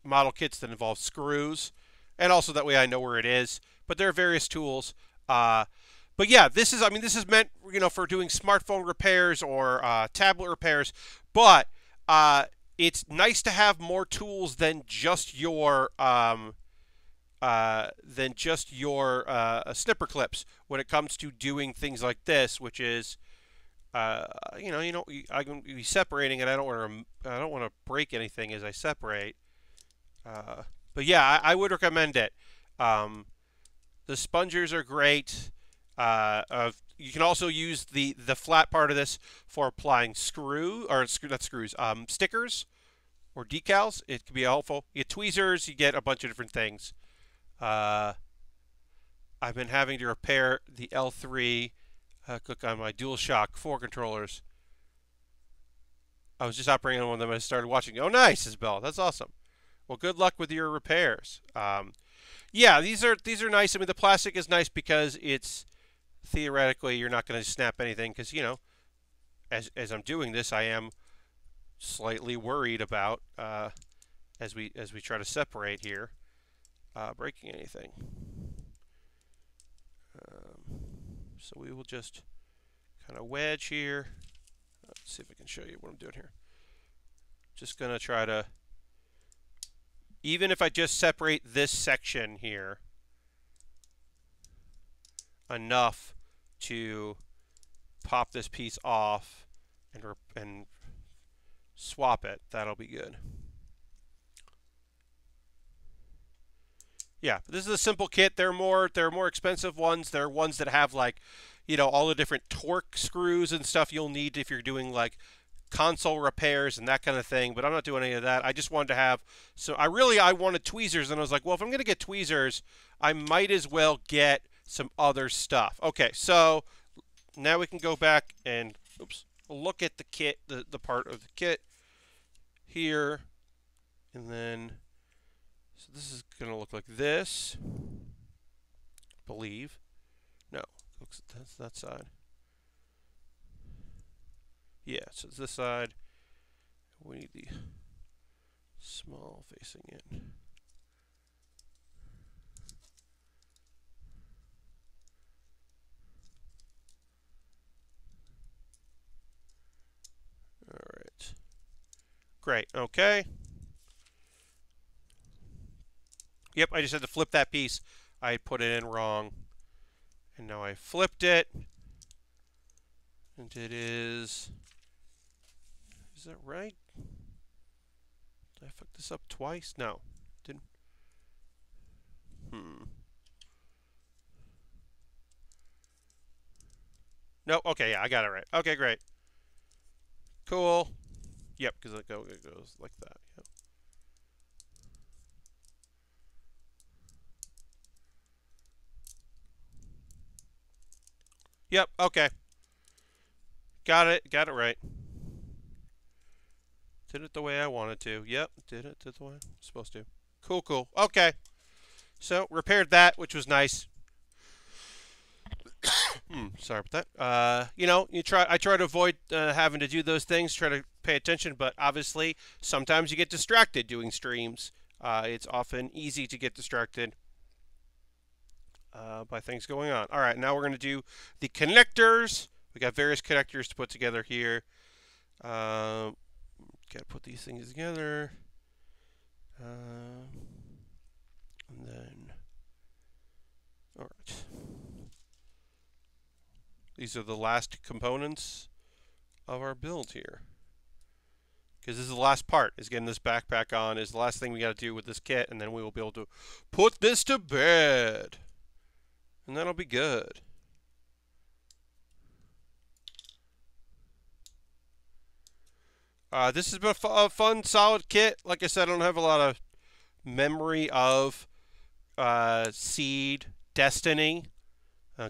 model kits that involve screws, and also that way I know where it is. But there are various tools. But yeah, this is meant for doing smartphone repairs or tablet repairs. But it's nice to have more tools than just your snipper clips when it comes to doing things like this, which is I can be separating, and I don't want to break anything as I separate. But yeah, I would recommend it. The spongers are great. You can also use the flat part of this for applying stickers or decals. It can be helpful. You get tweezers. You get a bunch of different things. I've been having to repair the L3. Click on my DualShock 4 controllers. I was just operating on one of them and I started watching. Oh, nice, Isabel. That's awesome. Well, good luck with your repairs. Yeah, these are nice. I mean, the plastic is nice because it's theoretically you're not going to snap anything because as I'm doing this, I am slightly worried about as we try to separate here, breaking anything. So we will just kind of wedge here. Let's see if I can show you what I'm doing here. Just going to try to, even if I just separate this section here enough to pop this piece off and swap it, that'll be good. Yeah, this is a simple kit. There are more expensive ones. There are ones that have like, all the different torque screws and stuff you'll need if you're doing like console repairs and that kind of thing. But I'm not doing any of that. I just wanted to have. So I wanted tweezers, and I was like, well, if I'm gonna get tweezers, I might as well get some other stuff. Okay, so now we can go back and look at the kit, the part of the kit here. And then, so this is going to look like this. Believe. No, that's that side. Yeah, so it's this side. We need the small facing in. Alright. Great, okay. Yep, I just had to flip that piece. I put it in wrong. And now I flipped it. And it is... Is that right? Did I fuck this up twice? No. Didn't. No, okay, yeah, I got it right. Okay, great. Cool. Yep, because it goes like that. Yep. Yep, okay. Got it right. Did it the way I wanted to. Yep, did it the way I'm supposed to. Cool, cool. Okay. So, repaired that, which was nice. Sorry about that. You know, I try to avoid having to do those things, try to pay attention, but obviously sometimes you get distracted doing streams. It's often easy to get distracted by things going on. All right, now we're going to do the connectors. We got various connectors to put together here. Got to put these things together. And then, all right. These are the last components of our build here. Because this is the last part, is getting this backpack on, is the last thing we got to do with this kit, and then we will be able to put this to bed. And that'll be good. This has been a fun, solid kit. Like I said, I don't have a lot of memory of Seed Destiny.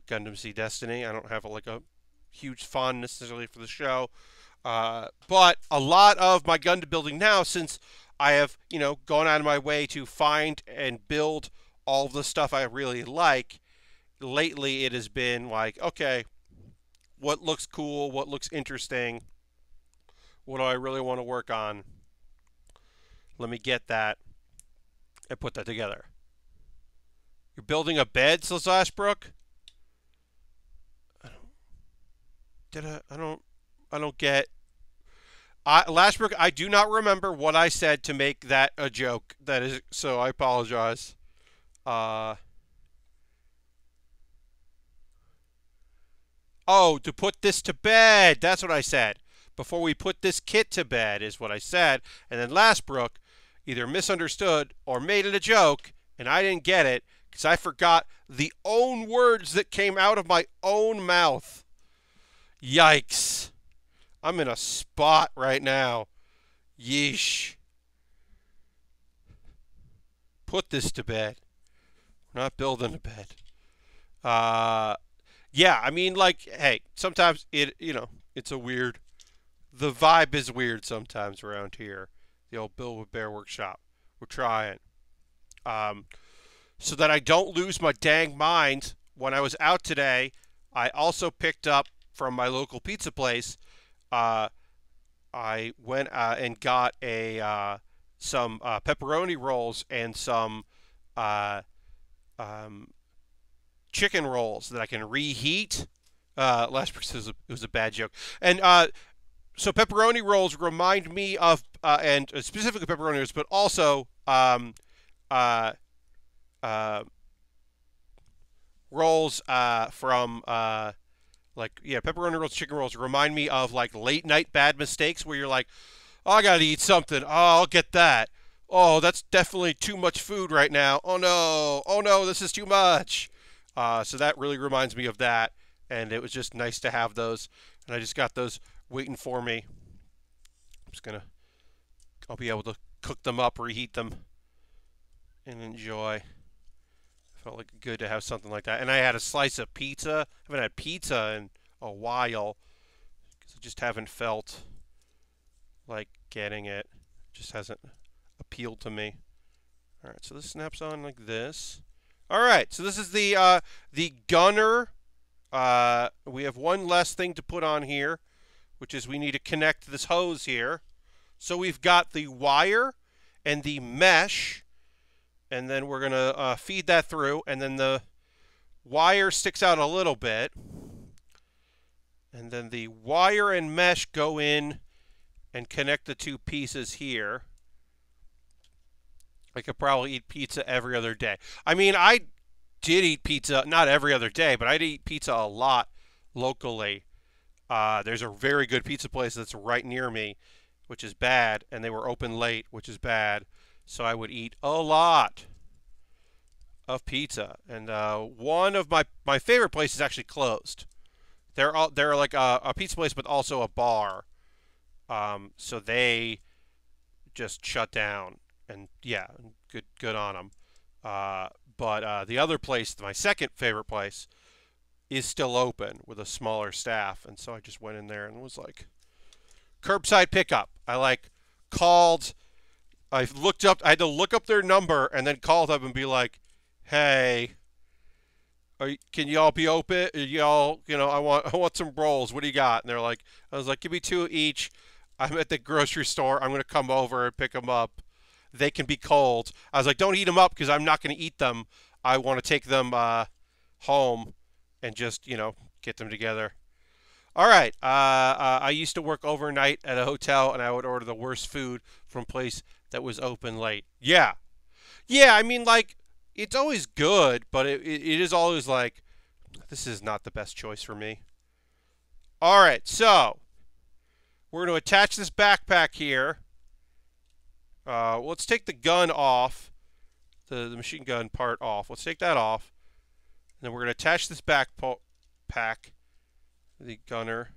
Gundam Seed Destiny. I don't have like a huge fondness necessarily for the show. But a lot of my Gundam building now, since I have, gone out of my way to find and build all the stuff I really like, lately it has been like, okay, what looks cool, what looks interesting, what do I really want to work on? Let me get that and put that together. You're building a bed, says Ashbrook? I don't get. Lashbrook, I do not remember what I said to make that a joke. That is, so I apologize. Oh, to put this to bed. That's what I said. Before we put this kit to bed is what I said. And then Lashbrook either misunderstood or made it a joke, and I didn't get it because I forgot the own words that came out of my own mouth. Yikes. I'm in a spot right now. Yeesh. Put this to bed. We're not building a bed. Yeah, I mean, like, hey, sometimes it's a weird, the vibe is weird sometimes around here. The old Bill with Baer workshop. We're trying. So that I don't lose my dang mind, when I was out today, I also picked up from my local pizza place. I went and got some pepperoni rolls and some chicken rolls that I can reheat. Last person, it was a bad joke. And so pepperoni rolls remind me of, and specifically pepperoni rolls, but also rolls from pepperoni rolls, chicken rolls remind me of like late night bad mistakes where you're like, oh, I gotta eat something. Oh, I'll get that. Oh, that's definitely too much food right now. Oh no, this is too much. So that really reminds me of that, and it was just nice to have those. And I just got those waiting for me. I'll be able to cook them up, reheat them, and enjoy. Felt like good to have something like that. And I had a slice of pizza. I haven't had pizza in a while because I just haven't felt like getting it. Just hasn't appealed to me. All right, so this snaps on like this. All right, so this is the gunner. We have one less thing to put on here, which is we need to connect this hose here. So we've got the wire and the mesh, and then we're going to feed that through, and then the wire sticks out a little bit, and then the wire and mesh go in and connect the two pieces here. I could probably eat pizza every other day. I mean, I did eat pizza, not every other day, but I did eat pizza a lot locally. There's a very good pizza place that's right near me, which is bad, and they were open late, which is bad. So I would eat a lot of pizza, and one of my favorite places actually closed. They're like a pizza place, but also a bar. So they just shut down, and yeah, good on them. But the other place, my second favorite place, is still open with a smaller staff, and so I just went in there and was like, curbside pickup. I called. I looked up. I had to look up their number and then called up and be like, "Hey, can y'all be open? Y'all, I want some rolls. What do you got?" And they're like, I was like, "Give me 2 each. I'm at the grocery store. I'm gonna come over and pick them up. They can be cold." I was like, "Don't heat them up because I'm not gonna eat them. I want to take them home and just get them together." All right. I used to work overnight at a hotel, and I would order the worst food from a place that was open late. Yeah. I mean, it's always good, but it is always like, this is not the best choice for me. All right. So we're going to attach this backpack here. Let's take the gun off, the machine gun part off. Let's take that off. And then we're going to attach this backpack. The gunner.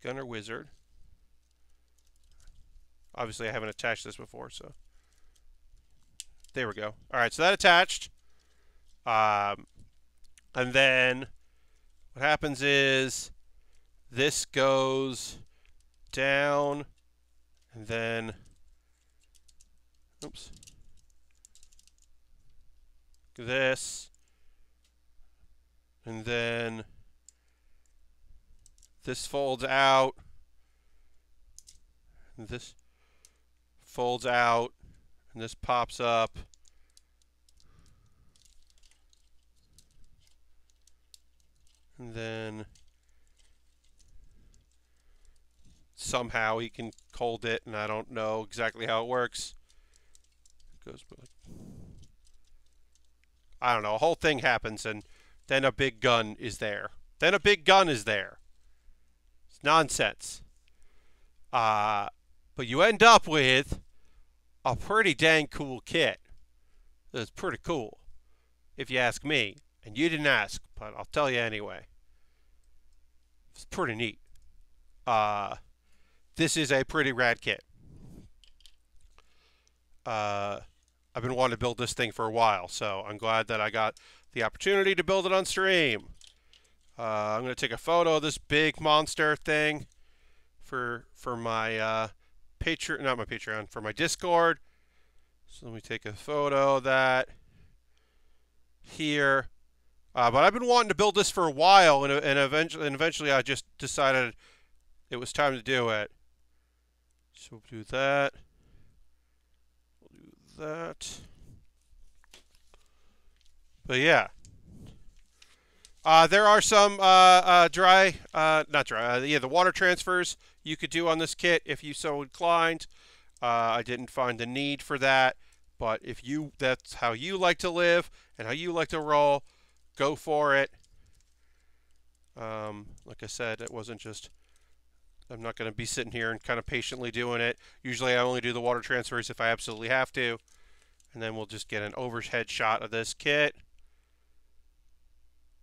Gunner wizard. Obviously, I haven't attached this before, so there we go. All right, so that attached. And then what happens is this goes down, and then, oops. This, and then this folds out, and this folds out, and this pops up, and then somehow he can hold it, and I don't know exactly how it works. It goes like, I don't know, a whole thing happens, and then a big gun is there. It's nonsense. But you end up with a pretty dang cool kit. It's pretty cool, if you ask me. And you didn't ask, but I'll tell you anyway. It's pretty neat. This is a pretty rad kit. I've been wanting to build this thing for a while, so I'm glad that I got the opportunity to build it on stream. I'm going to take a photo of this big monster thing for my Patreon, not my Patreon, for my Discord. So let me take a photo of that here. But I've been wanting to build this for a while, and eventually I just decided it was time to do it. So we'll do that. That. But yeah, there are some not dry, the water transfers you could do on this kit if you so inclined. I didn't find the need for that, but if that's how you like to live and how you like to roll, go for it. Like I said, it wasn't just, I'm not going to be sitting here and kind of patiently doing it. Usually I only do the water transfers if I absolutely have to. And then we'll just get an overhead shot of this kit.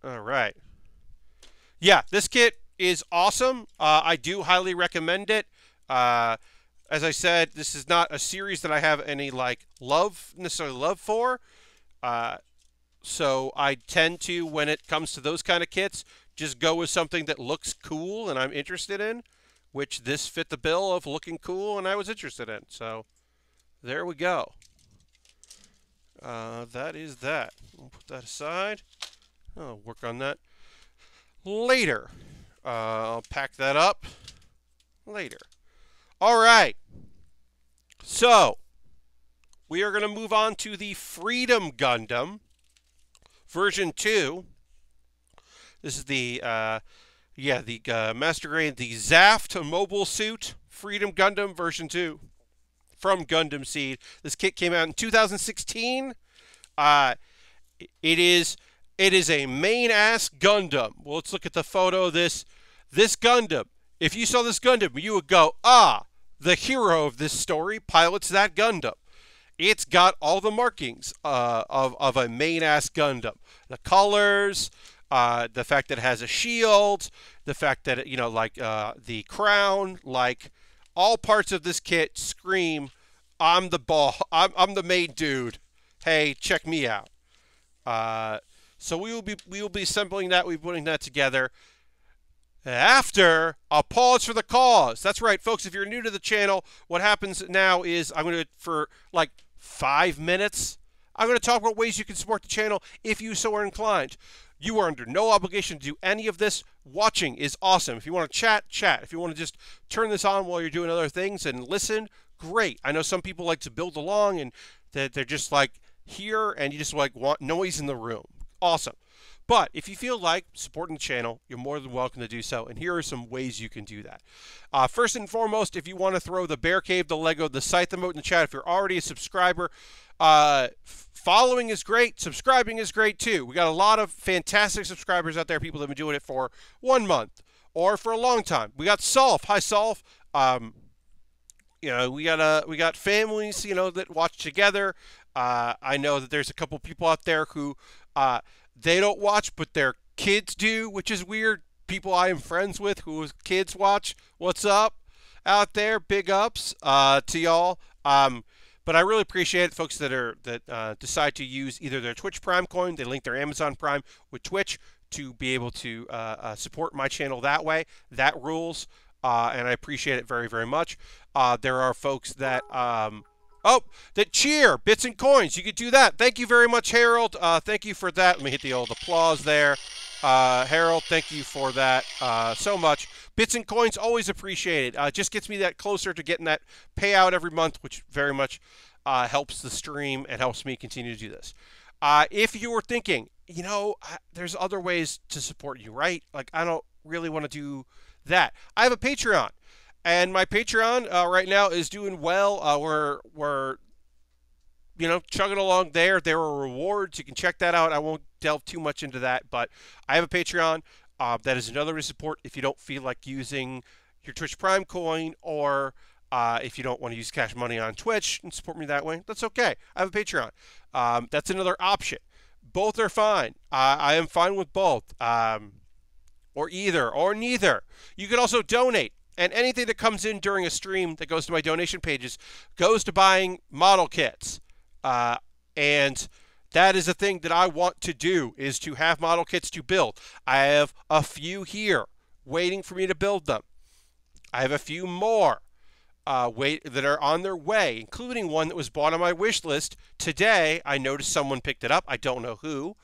All right. Yeah, this kit is awesome. I do highly recommend it. As I said, this is not a series that I have any necessarily love for. So I tend to, when it comes to those kind of kits, just go with something that looks cool and I'm interested in, which this fit the bill of looking cool and I was interested in. So there we go. That is that. We'll put that aside. I'll work on that later. I'll pack that up later. All right. So we are going to move on to the Freedom Gundam version 2. This is the Master Grade, the Zaft Mobile Suit Freedom Gundam version 2 from Gundam Seed. This kit came out in 2016. It is a main-ass Gundam. Well, let's look at the photo of this. This Gundam, if you saw this Gundam, you would go, the hero of this story pilots that Gundam. It's got all the markings of a main-ass Gundam. The colors, the fact that it has a shield, the fact that, the crown, all parts of this kit scream, I'm the main dude. Hey, check me out. So we will be assembling that. We'll be putting that together after a pause for the cause. That's right, folks. If you're new to the channel, what happens now is I'm going to, for 5 minutes, I'm going to talk about ways you can support the channel if you so are inclined. You are under no obligation to do any of this. Watching is awesome. If you want to chat, chat. If you want to just turn this on while you're doing other things and listen, great. I know some people like to build along and they're just here and you just want noise in the room. Awesome. But if you feel like supporting the channel, you're more than welcome to do so. And here are some ways you can do that. First and foremost, if you want to throw the Baer Cave, the Lego, the site, the emote in the chat, if you're already a subscriber, following is great. Subscribing is great too. We got a lot of fantastic subscribers out there. People that have been doing it for 1 month or for a long time. We got Solf. Hi, Solf. We got families, that watch together. I know that there's a couple people out there who they don't watch, but their kids do, which is weird. People I am friends with whose kids watch. What's up out there? Big ups to y'all. But I really appreciate folks that decide to use either their Twitch Prime coin, they link their Amazon Prime with Twitch to be able to support my channel that way. That rules, and I appreciate it very, very much. There are folks that that cheer, bits and coins. You could do that. Thank you very much, Harold. Thank you for that. Let me hit the old applause there. Harold, thank you for that so much. Bits and coins, always appreciated. Just gets me that closer to getting that payout every month, which very much helps the stream and helps me continue to do this. If you were thinking, there's other ways to support you, right? I don't really want to do that. I have a Patreon. And my Patreon right now is doing well. We're chugging along there. There are rewards. You can check that out. I won't delve too much into that, but I have a Patreon. That is another way to support if you don't feel like using your Twitch Prime coin, or if you don't want to use cash money on Twitch and support me that way. That's okay. I have a Patreon. That's another option. Both are fine. I am fine with both, or either, or neither. You can also donate. And anything that comes in during a stream that goes to my donation pages goes to buying model kits. And that is a thing that I want to do, is to have model kits to build. I have a few here waiting for me to build them. I have a few more that are on their way, including one that was bought on my wish list. Today, I noticed someone picked it up. I don't know who.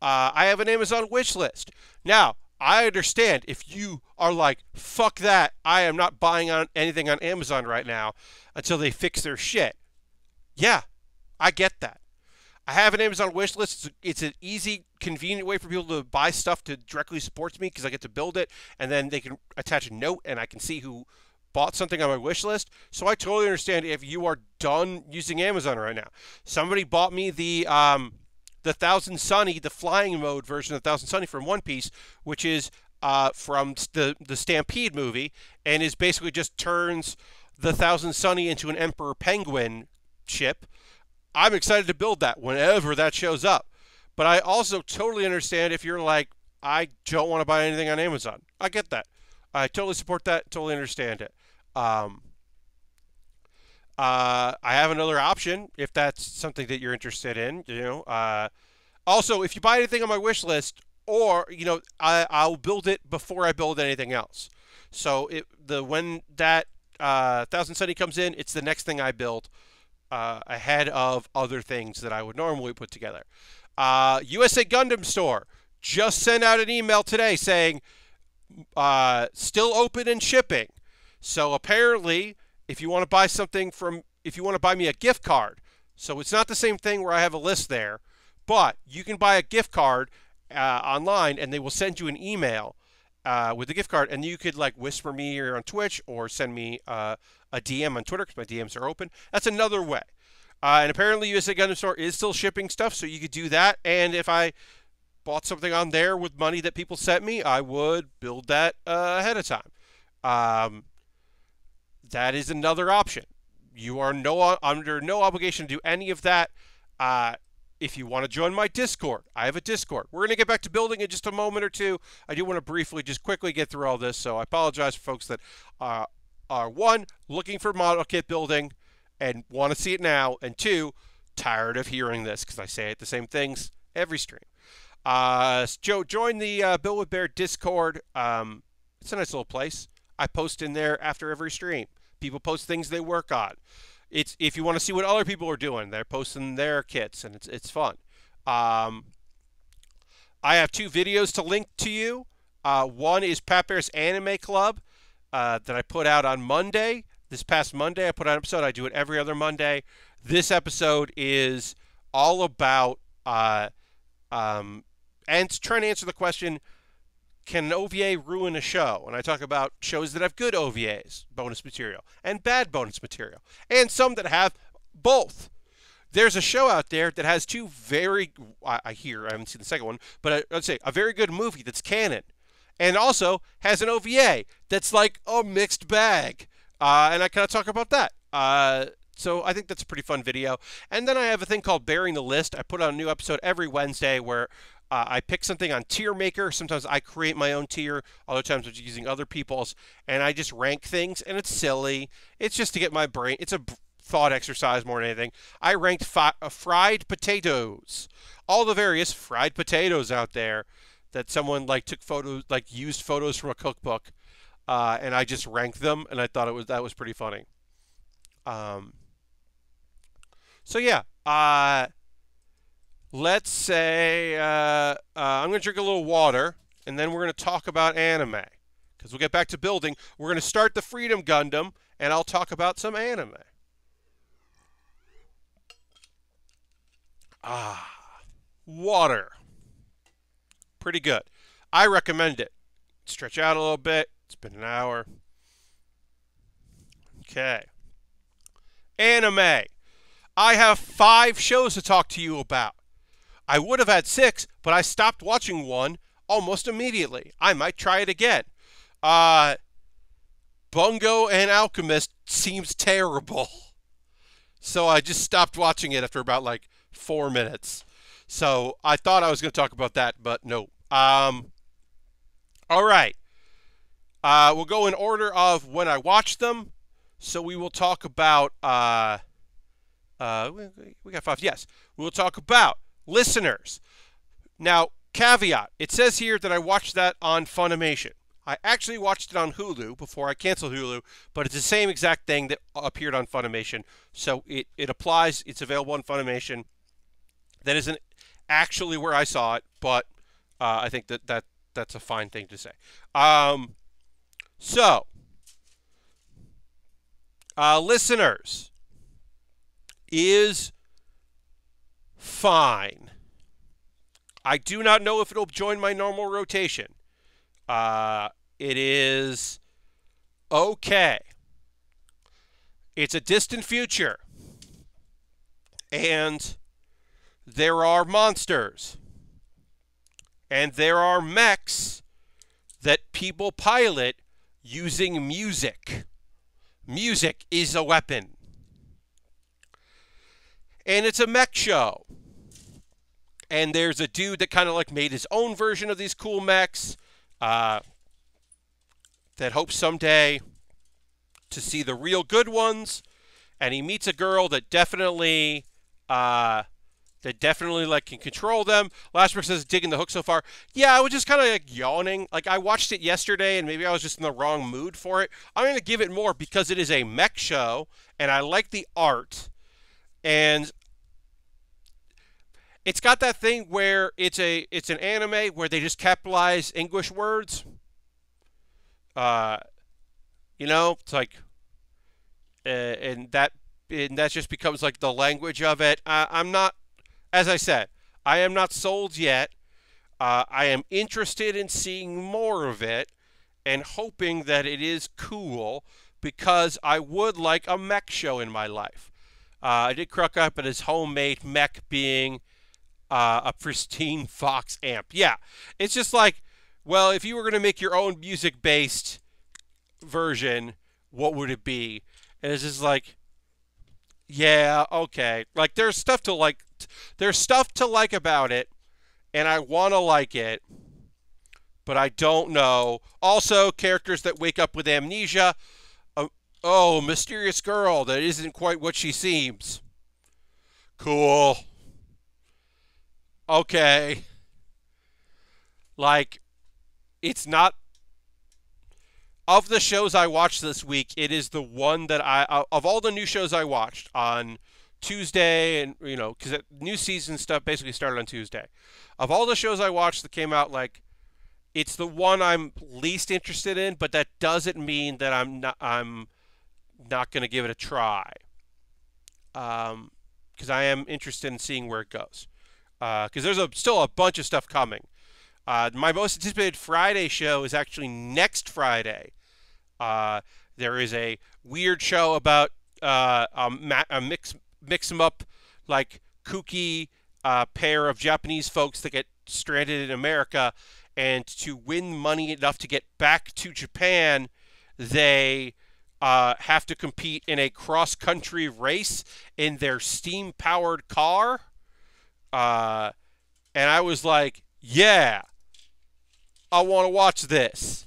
I have an Amazon wish list. Now, I understand if you are like, fuck that, I am not buying anything on Amazon right now until they fix their shit. Yeah, I get that. I have an Amazon wish list. It's an easy, convenient way for people to buy stuff to directly support me, because I get to build it, and then they can attach a note, and I can see who bought something on my wish list. So I totally understand if you are done using Amazon right now. Somebody bought me the Thousand Sunny, the flying mode version of Thousand Sunny from One Piece, which is from the Stampede movie, and is basically just turns the Thousand Sunny into an Emperor Penguin ship. I'm excited to build that whenever that shows up. But I also totally understand if you're like, I don't want to buy anything on Amazon. I get that. I totally support that, totally understand it. I have another option if that's something that you're interested in. Also, if you buy anything on my wish list, or I'll build it before I build anything else. So when that 1070 comes in, it's the next thing I build ahead of other things that I would normally put together. USA Gundam Store just sent out an email today saying still open and shipping. So apparently, if you want to buy me a gift card, so it's not the same thing where I have a list there, but you can buy a gift card online, and they will send you an email with the gift card, and you could like whisper me here on Twitch or send me a DM on Twitter because my DMs are open. That's another way. And apparently, USA Gundam Store is still shipping stuff, so you could do that. And if I bought something on there with money that people sent me, I would build that ahead of time. That is another option. You are under no obligation to do any of that. If you want to join my Discord, I have a Discord. We're going to get back to building in just a moment or two. I do want to briefly, just quickly get through all this, so I apologize for folks that are, one, looking for model kit building and want to see it now, and two, tired of hearing this because I say the same things every stream. Joe, join the Build with Baer Discord. It's a nice little place. I post in there after every stream. People post things they work on. It's if you want to see what other people are doing, they're posting their kits, and it's fun. I have 2 videos to link to you. One is Pat Baer's Anime Club that I put out on Monday. This past Monday, I put out an episode. I do it every other Monday. This episode is all about and trying to answer the question, can an OVA ruin a show? And I talk about shows that have good OVAs, bonus material, and bad bonus material, and some that have both. There's a show out there that has 2 very, I haven't seen the second one, but I'd say a very good movie that's canon, and also has an OVA that's like a mixed bag. And I kind of talk about that. So I think that's a pretty fun video. And then I have a thing called Baering the List. I put out a new episode every Wednesday where I pick something on Tier Maker. Sometimes I create my own tier. Other times I'm using other people's. And I just rank things. And it's silly. It's just to get my brain. It's a thought exercise more than anything. I ranked fried potatoes. All the various fried potatoes out there that someone like took photos, like used photos from a cookbook. And I just ranked them. And I thought that was pretty funny. So yeah, let's say I'm going to drink a little water, and then we're going to talk about anime, because we'll get back to building. We're going to start the Freedom Gundam, and I'll talk about some anime. Water. Pretty good. I recommend it. Stretch out a little bit. It's been an hour. Okay. Anime. I have 5 shows to talk to you about. I would have had 6, but I stopped watching one almost immediately. I might try it again. Bungo and Alchemist seems terrible. So I just stopped watching it after about like 4 minutes. So I thought I was going to talk about that, but no. All right. We'll go in order of when I watched them. So we will talk about... we got 5. Yes. We'll talk about Listeners. Now, caveat. It says here that I watched that on Funimation. I actually watched it on Hulu before I canceled Hulu, but it's the same exact thing that appeared on Funimation. So it applies. It's available on Funimation. That isn't actually where I saw it, but I think that's a fine thing to say. Listeners is fine. I do not know if it'll join my normal rotation. It is okay. It's a distant future. And there are monsters. And there are mechs that people pilot using music. Music is a weapon. And it's a mech show. And there's a dude that kind of like made his own version of these cool mechs that hopes someday to see the real good ones. And he meets a girl that definitely that definitely like can control them. Last person says digging the hook so far. Yeah, I was just kind of like yawning. Like I watched it yesterday and maybe I was just in the wrong mood for it. I'm going to give it more because it is a mech show and I like the art. And it's got that thing where it's an anime where they just capitalize English words. Uh, it's like and that just becomes like the language of it. I'm not, as I said, I am not sold yet. I am interested in seeing more of it and hoping that it is cool because I would like a mech show in my life. I did crack up at his homemade mech being a pristine Fox amp. Yeah, it's just like, well, if you were going to make your own music-based version, what would it be? And it's just like, yeah, okay. Like there's stuff to like. There's stuff to like about it, and I want to like it, but I don't know. Also, characters that wake up with amnesia. Oh, mysterious girl that isn't quite what she seems. Cool. Okay. Like, it's not. Of the shows I watched this week, it is the one that of all the new shows I watched on Tuesday, and because new season stuff basically started on Tuesday. Of all the shows I watched that came out, like, it's the one I'm least interested in, but that doesn't mean that I'm not going to give it a try. Because I am interested in seeing where it goes. Because there's still a bunch of stuff coming. My most anticipated Friday show is actually next Friday. There is a weird show about a mix 'em up like kooky pair of Japanese folks that get stranded in America, and to win money enough to get back to Japan, they have to compete in a cross-country race in their steam-powered car. And I was like, yeah, I want to watch this.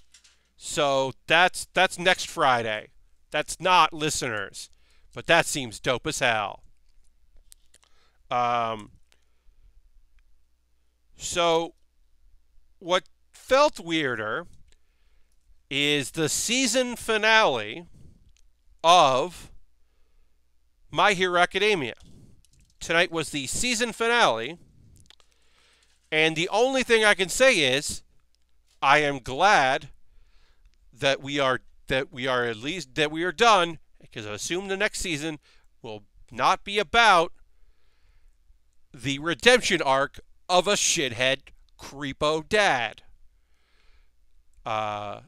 So that's next Friday. That's not, listeners, but that seems dope as hell. So what felt weirder is the season finale of My Hero Academia. Tonight was the season finale, and the only thing I can say is I am glad that we are done, because I assume the next season will not be about the redemption arc of a shithead creepo dad. The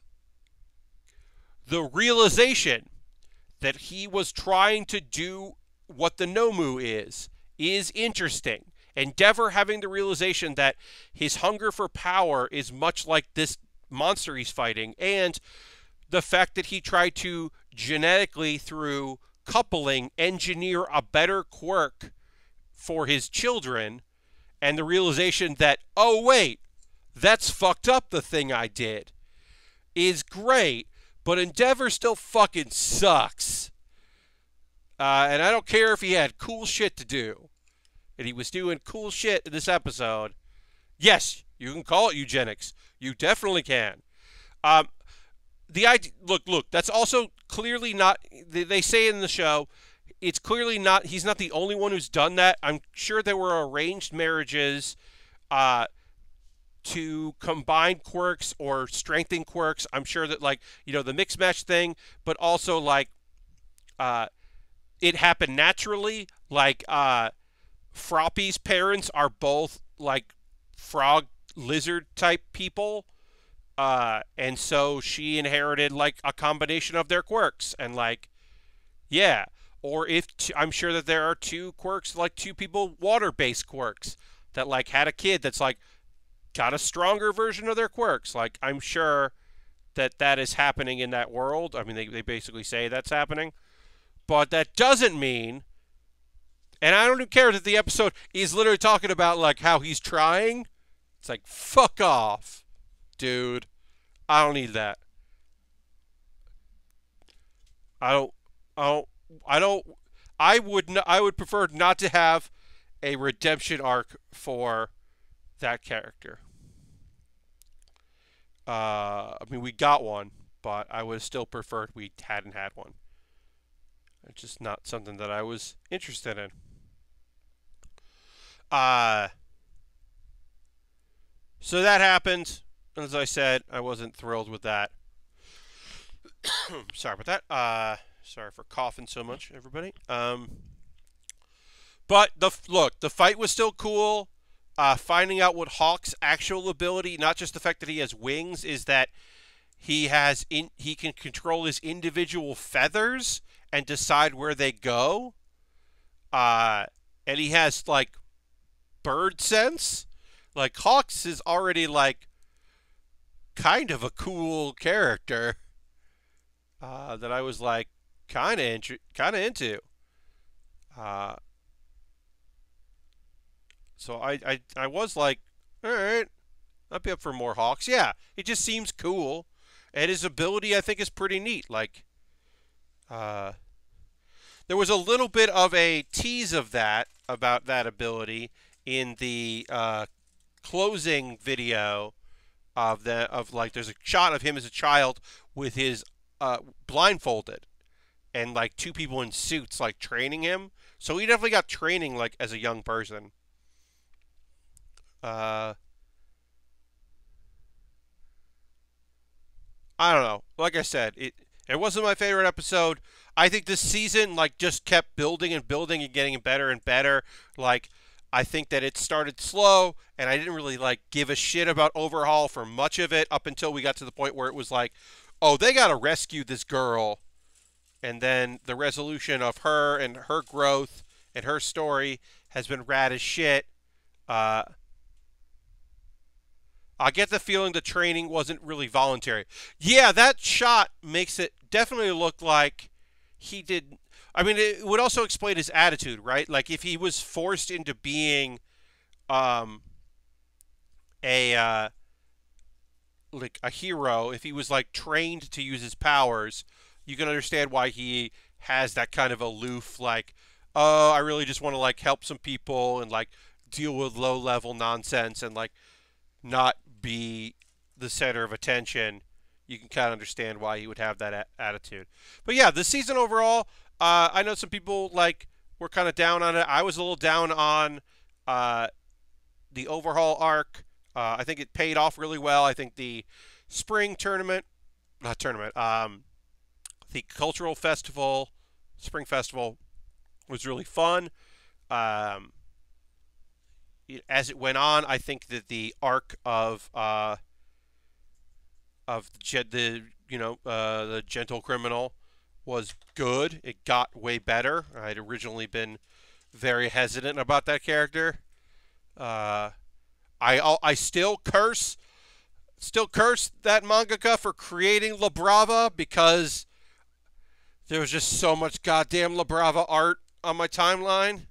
realization that he was trying to do what the Nomu is interesting. Endeavor having the realization that his hunger for power is much like this monster he's fighting, and the fact that he tried to genetically, through coupling, engineer a better quirk for his children, and the realization that, oh wait, that's fucked up, the thing I did, is great, but Endeavor still fucking sucks. And I don't care if he had cool shit to do, and he was doing cool shit in this episode. Yes, you can call it eugenics. You definitely can. The idea, look, that's also clearly not, they say in the show, it's clearly not, he's not the only one who's done that. I'm sure there were arranged marriages to combine quirks or strengthen quirks. I'm sure that, like, the mix match thing, but also, like, it happened naturally. Like, Froppy's parents are both, like, frog lizard type people. And so she inherited, like, a combination of their quirks. And, like, yeah. Or I'm sure that there are two quirks, like two people water-based quirks that, like, had a kid that's, like, got a stronger version of their quirks. Like, I'm sure that is happening in that world. I mean, they basically say that's happening. But that doesn't mean, and I don't even care that the episode is literally talking about, like, how he's trying. It's like, fuck off, dude. I don't need that. I would prefer not to have a redemption arc for that character. I mean, we got one, but I would have still preferred we hadn't had one. It's just not something that I was interested in. So that happened. As I said, I wasn't thrilled with that. Sorry about that. Sorry for coughing so much, everybody. But the fight was still cool. Finding out what Hawk's actual ability, not just the fact that he has wings, is that he can control his individual feathers and decide where they go. And he has like bird sense. Like Hawks is already like kind of a cool character that I was like kind of into. So I was like, all right, I'd be up for more Hawks. Yeah, it just seems cool, and his ability I think is pretty neat. Like, there was a little bit of a tease of that about that ability in the closing video of like there's a shot of him as a child with his blindfolded and like two people in suits like training him. So he definitely got training like as a young person. I don't know. Like I said, it wasn't my favorite episode. I think this season like just kept building and building and getting better and better. Like I think that it started slow and I didn't really like give a shit about Overhaul for much of it up until we got to the point where it was like, "Oh, they got to rescue this girl." And then the resolution of her and her growth and her story has been rad as shit. I get the feeling the training wasn't really voluntary. Yeah, that shot makes it definitely look like he did. I mean, it would also explain his attitude, right? Like if he was forced into being a like a hero, if he was like trained to use his powers, you can understand why he has that kind of aloof, like, oh, I really just want to like help some people and like deal with low level nonsense and like not be the center of attention. You can kind of understand why he would have that attitude. But yeah, the season overall, I know some people like were kind of down on it. I was a little down on the Overhaul arc. I think it paid off really well. I think the spring tournament, not tournament, the cultural festival, spring festival, was really fun. As it went on, I think that the arc of the the gentle criminal was good. It got way better. I'd originally been very hesitant about that character. I still curse that mangaka for creating La Brava because there was just so much goddamn La Brava art on my timeline.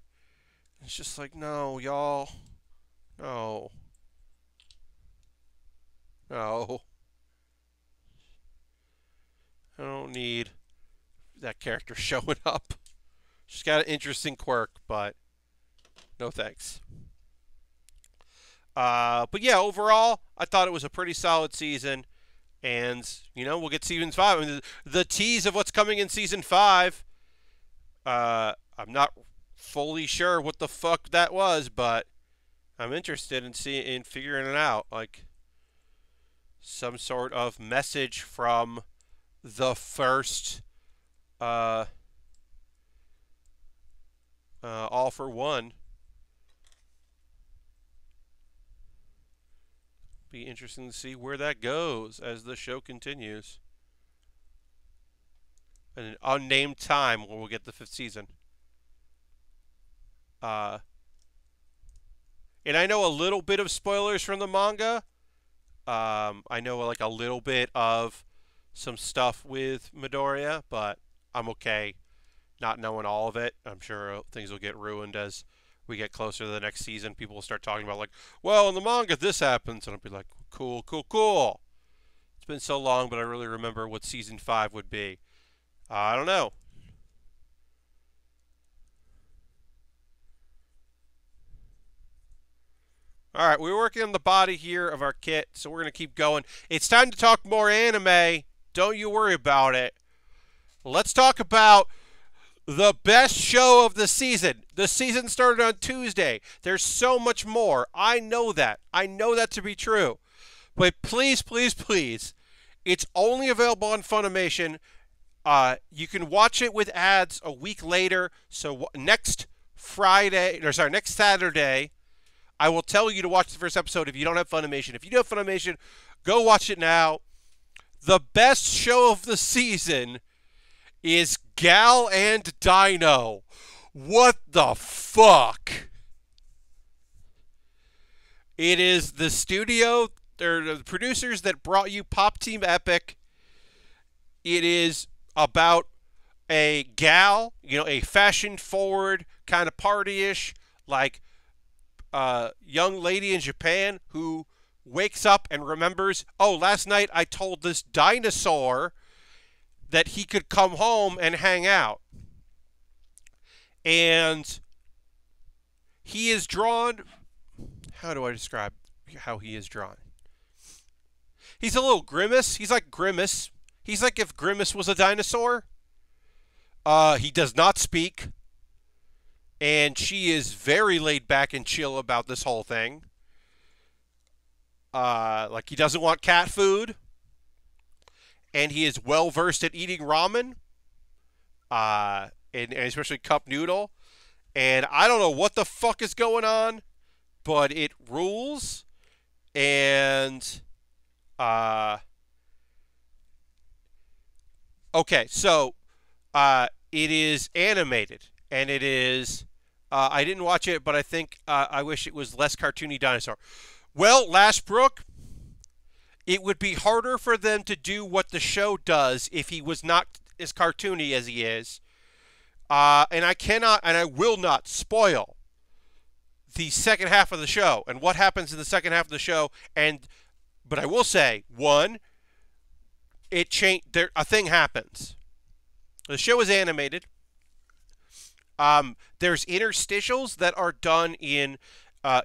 It's just like, no, y'all. No. No. I don't need that character showing up. She's got an interesting quirk, but no thanks. But yeah, overall, I thought it was a pretty solid season. And, we'll get season 5. I mean, the tease of what's coming in season 5, I'm not fully sure what the fuck that was, but I'm interested in figuring it out. Like, some sort of message from the first All for One. Be interesting to see where that goes as the show continues. And an unnamed time when we'll get the 5th season. And I know a little bit of spoilers from the manga. I know like a little bit of some stuff with Midoriya, but I'm okay not knowing all of it. I'm sure things will get ruined as we get closer to the next season. People will start talking about like, well, in the manga this happens, and I'll be like, cool. It's been so long, but I really remember what season 5 would be. I don't know. All right, we're working on the body here of our kit, so we're going to keep going. It's time to talk more anime. Don't you worry about it. Let's talk about the best show of the season. The season started on Tuesday. There's so much more. I know that. I know that to be true. But please, please, please, it's only available on Funimation. You can watch it with ads a week later. So next Saturday, I will tell you to watch the first episode if you don't have Funimation. If you do have Funimation, go watch it now. The best show of the season is Gal and Dino. What the fuck? It is the studio, or the producers that brought you Pop Team Epic. It is about a gal, a fashion-forward, kind of party-ish, like young lady in Japan who wakes up and remembers, oh, last night I told this dinosaur that he could come home and hang out. And he is drawn, how do I describe how he is drawn? He's a little Grimace. He's like Grimace. He's like if Grimace was a dinosaur. He does not speak. And she is very laid back and chill about this whole thing. Like he doesn't want cat food. And he is well versed at eating ramen. And especially cup noodle. And I don't know what the fuck is going on, but it rules. And okay, so it is animated, and it is I didn't watch it, but I think I wish it was less cartoony dinosaur. Well, Lashbrook, it would be harder for them to do what the show does if he was not as cartoony as he is. And I cannot, and I will not spoil the second half of the show and what happens in the second half of the show. But I will say, one, it changed. A thing happens. The show is animated. There's interstitials that are done in.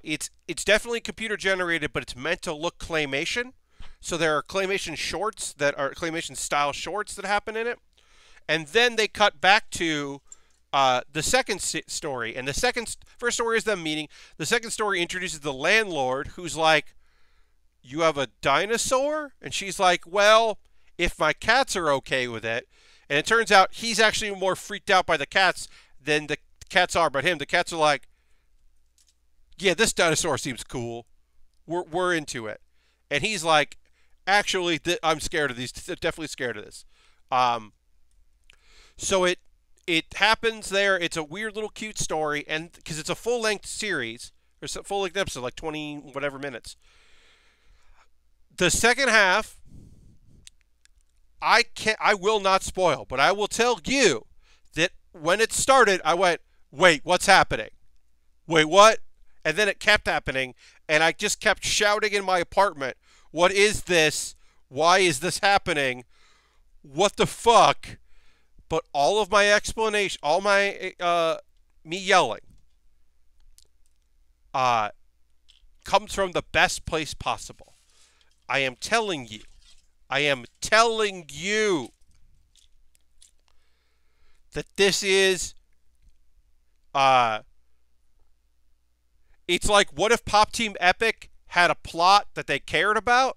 It's definitely computer generated, but it's meant to look claymation. So there are claymation shorts that are claymation style shorts that happen in it, and then they cut back to the second story. And first story is them meeting. The second story introduces the landlord, who's like, "You have a dinosaur?" And she's like, "Well, if my cats are okay with it." And it turns out he's actually more freaked out by the cats than the cats are by him. The cats are like, "Yeah, this dinosaur seems cool. We're into it." And he's like, "Actually, I'm scared of these. Definitely scared of this." So it happens there. It's a weird little cute story, and because it's a full-length series, or full-length episode, like 20 whatever minutes. The second half, I will not spoil, but I will tell you that when it started, I went, "Wait, what's happening? Wait, what?" And then it kept happening, and I just kept shouting in my apartment, "What is this? Why is this happening? What the fuck?" But all of my explanation, all my me yelling, comes from the best place possible. I am telling you that this is, it's like, what if Pop Team Epic had a plot that they cared about?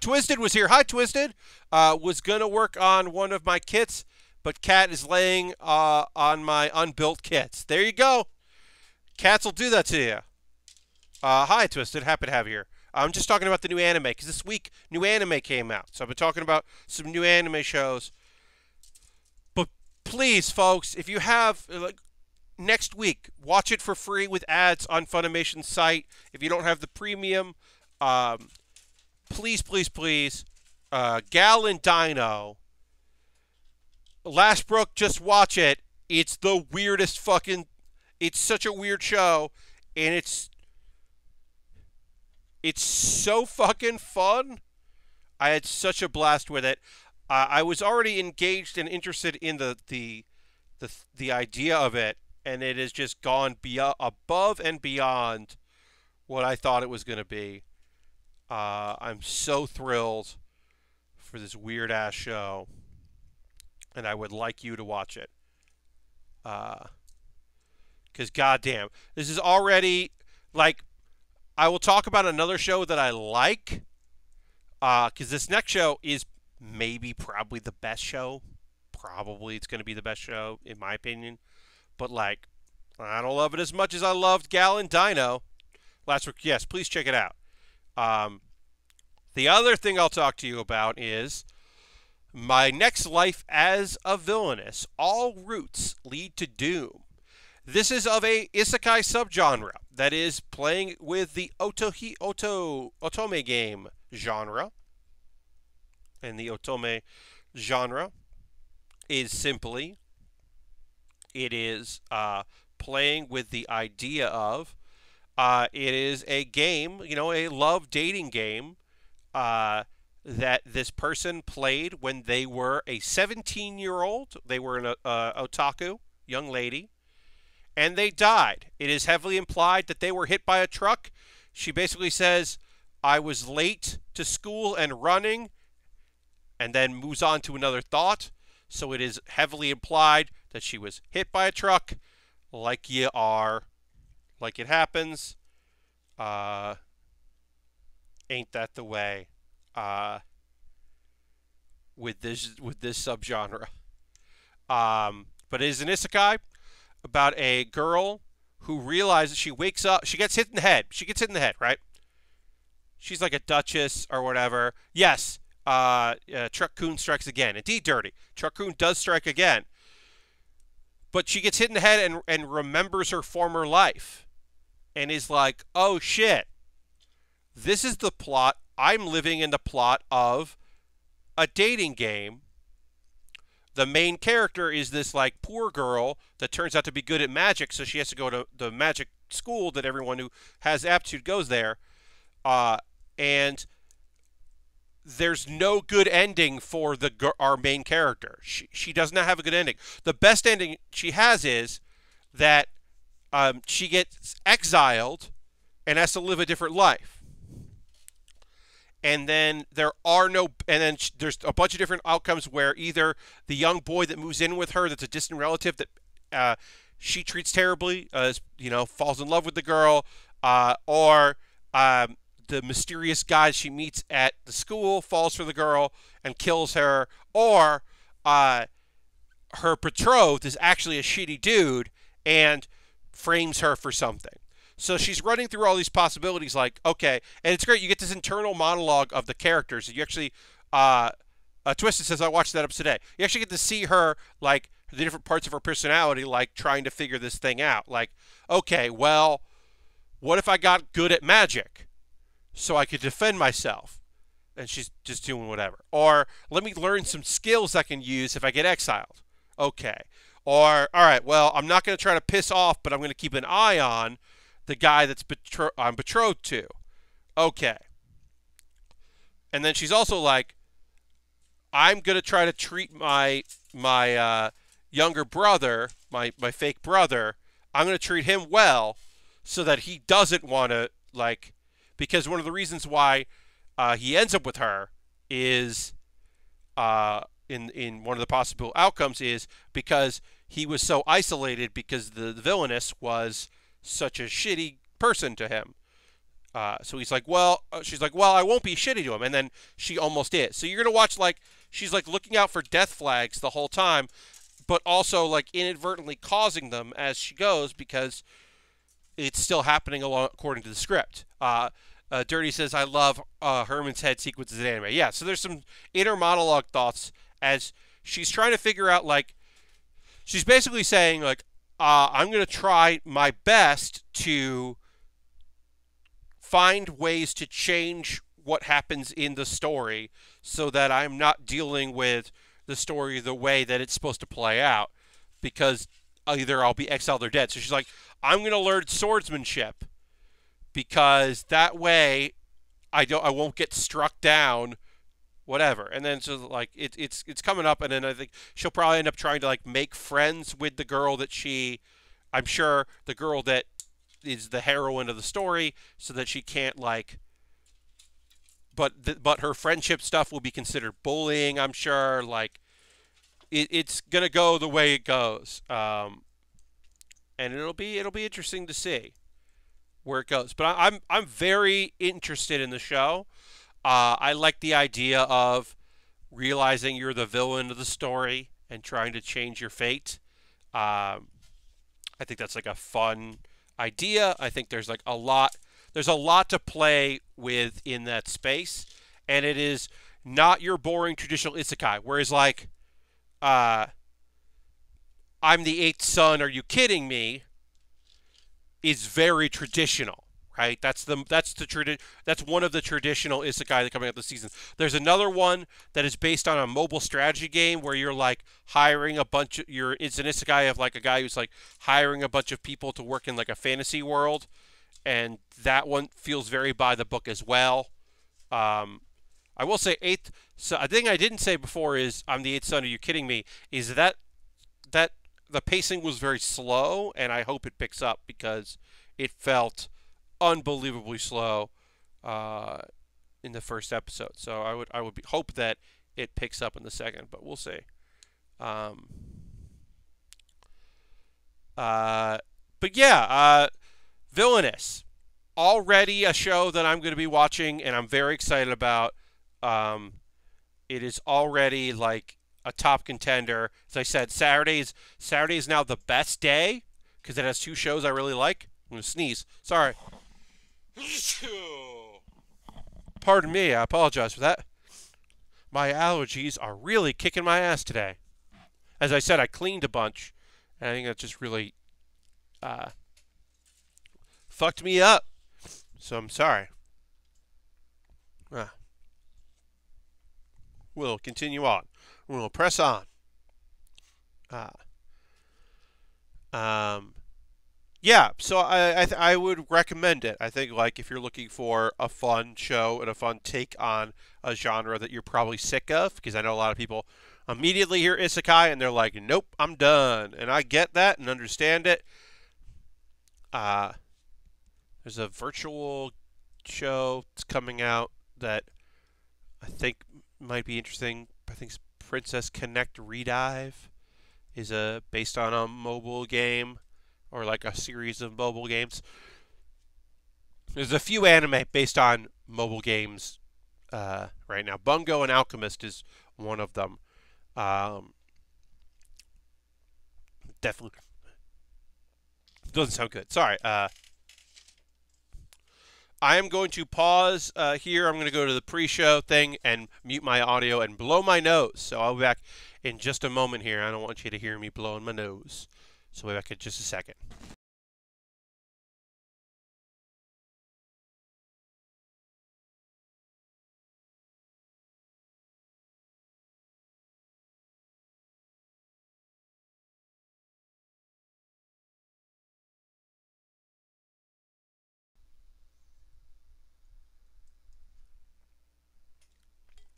Twisted was here. Hi, Twisted. Was going to work on one of my kits, but Cat is laying on my unbuilt kits. There you go. Cats will do that to you. Hi, Twisted. Happy to have you here. I'm just talking about the new anime, because this week, new anime came out. So I've been talking about some new anime shows. But please, folks, if you have, next week, watch it for free with ads on Funimation's site. If you don't have the premium, please, please, please, Gal and Dino. Lashbrook, just watch it. It's the weirdest fucking... It's such a weird show, and it's so fucking fun. I had such a blast with it. I was already engaged and interested in the idea of it and it has just gone above and beyond what I thought it was going to be. I'm so thrilled for this weird ass show, and I would like you to watch it. Because goddamn, this is already like, I will talk about another show that I like. Because this next show is probably the best show. Probably it's going to be the best show in my opinion. But like, I don't love it as much as I loved Gal and Dino last week. Yes, please check it out. The other thing I'll talk to you about is my next life as a villainess. All routes lead to doom. This is of a isekai subgenre that is playing with the otome game genre. And the otome genre is simply, it is playing with the idea of, it is a game, a love dating game that this person played when they were a 17-year-old. They were an otaku, young lady, and they died. It is heavily implied that they were hit by a truck. She basically says, I was late to school and running, and then moves on to another thought. So it is heavily implied that she was hit by a truck, like you are, like it happens. Ain't that the way? With this subgenre. But it is an isekai about a girl who realizes, she wakes up, she gets hit in the head. She gets hit in the head, right? She's like a duchess or whatever. Yes, Truck-kun strikes again. Indeed, Dirty. Truck-kun does strike again. But she gets hit in the head and remembers her former life. And is like, oh shit. This is the plot. I'm living in the plot of a dating game. The main character is this like poor girl that turns out to be good at magic, so she has to go to the magic school that everyone who has aptitude goes there. And there's no good ending for our main character. She does not have a good ending. The best ending she has is that she gets exiled and has to live a different life. And then there's a bunch of different outcomes where either the young boy that moves in with her, that's a distant relative that she treats terribly, falls in love with the girl, or the mysterious guy she meets at the school falls for the girl and kills her, or her betrothed is actually a shitty dude and frames her for something. So she's running through all these possibilities like, okay, and it's great. You get this internal monologue of the characters. You actually, Twisted says, I watched that up today. You actually get to see her, like, the different parts of her personality, like, trying to figure this thing out. Like, okay, well, what if I got good at magic so I could defend myself? And she's just doing whatever. Or let me learn some skills I can use if I get exiled. Okay. Or, all right, well, I'm not going to try to piss off, but I'm going to keep an eye on the guy that's I'm betrothed to. Okay. And then she's also like, I'm going to try to treat my younger brother, my fake brother, I'm going to treat him well so that he doesn't want to, like, because one of the reasons why he ends up with her is, in one of the possible outcomes is because he was so isolated because the villainess was such a shitty person to him. So he's like, well, she's like, well, I won't be shitty to him. And then she almost is. So you're going to watch, like, she's like looking out for death flags the whole time, but also like inadvertently causing them as she goes because it's still happening according to the script. Dirty says, I love Herman's head sequences in anime. Yeah, so there's some inner monologue thoughts as she's trying to figure out, like, she's basically saying, like, I'm going to try my best to find ways to change what happens in the story so that I'm not dealing with the story the way that it's supposed to play out, because either I'll be exiled or dead. So she's like, I'm going to learn swordsmanship because that way I won't get struck down, whatever. And then so like it's coming up, and then I think she'll probably end up trying to like make friends with the girl that she I'm sure the girl that is the heroine of the story, so that she can't like. But her friendship stuff will be considered bullying. I'm sure. Like it's gonna go the way it goes, and it'll be interesting to see where it goes. But I'm very interested in the show. I like the idea of realizing you're the villain of the story and trying to change your fate. I think that's like a fun idea. I think there's like a lot. There's a lot to play with in that space, and it is not your boring traditional isekai. Whereas like, I'm the eighth son. Are you kidding me? Is very traditional, right? That's one of the traditional isekai that coming out this season. There's another one that is based on a mobile strategy game where you're like hiring a bunch of it's an isekai of like a guy who's like hiring a bunch of people to work in like a fantasy world, and that one feels very by the book as well. I will say eighth. So a thing I didn't say before is I'm the eighth son. Are you kidding me? Is that the pacing was very slow, and I hope it picks up because it felt unbelievably slow in the first episode. So I would hope that it picks up in the second, but we'll see. But yeah, Villainous, already a show that I'm going to be watching, and I'm very excited about. It is already like a top contender. As I said, Saturday is now the best day because it has two shows I really like. I'm going to sneeze. Sorry. Pardon me. I apologize for that. My allergies are really kicking my ass today. As I said, I cleaned a bunch, and I think that just really fucked me up. So I'm sorry. We'll continue on. We'll press on. Yeah, so I would recommend it. I think like if you're looking for a fun show and a fun take on a genre that you're probably sick of, because I know a lot of people immediately hear isekai and they're like, nope, I'm done. And I get that and understand it. There's a virtual show that's coming out that I think might be interesting. I think Princess Connect Redive is based on a mobile game or like a series of mobile games. There's a few anime based on mobile games right now. Bungo and Alchemist is one of them. Definitely doesn't sound good. Sorry. I am going to pause here. I'm going to go to the pre-show thing and mute my audio and blow my nose. So I'll be back in just a moment here. I don't want you to hear me blowing my nose. So we'll be back in just a second.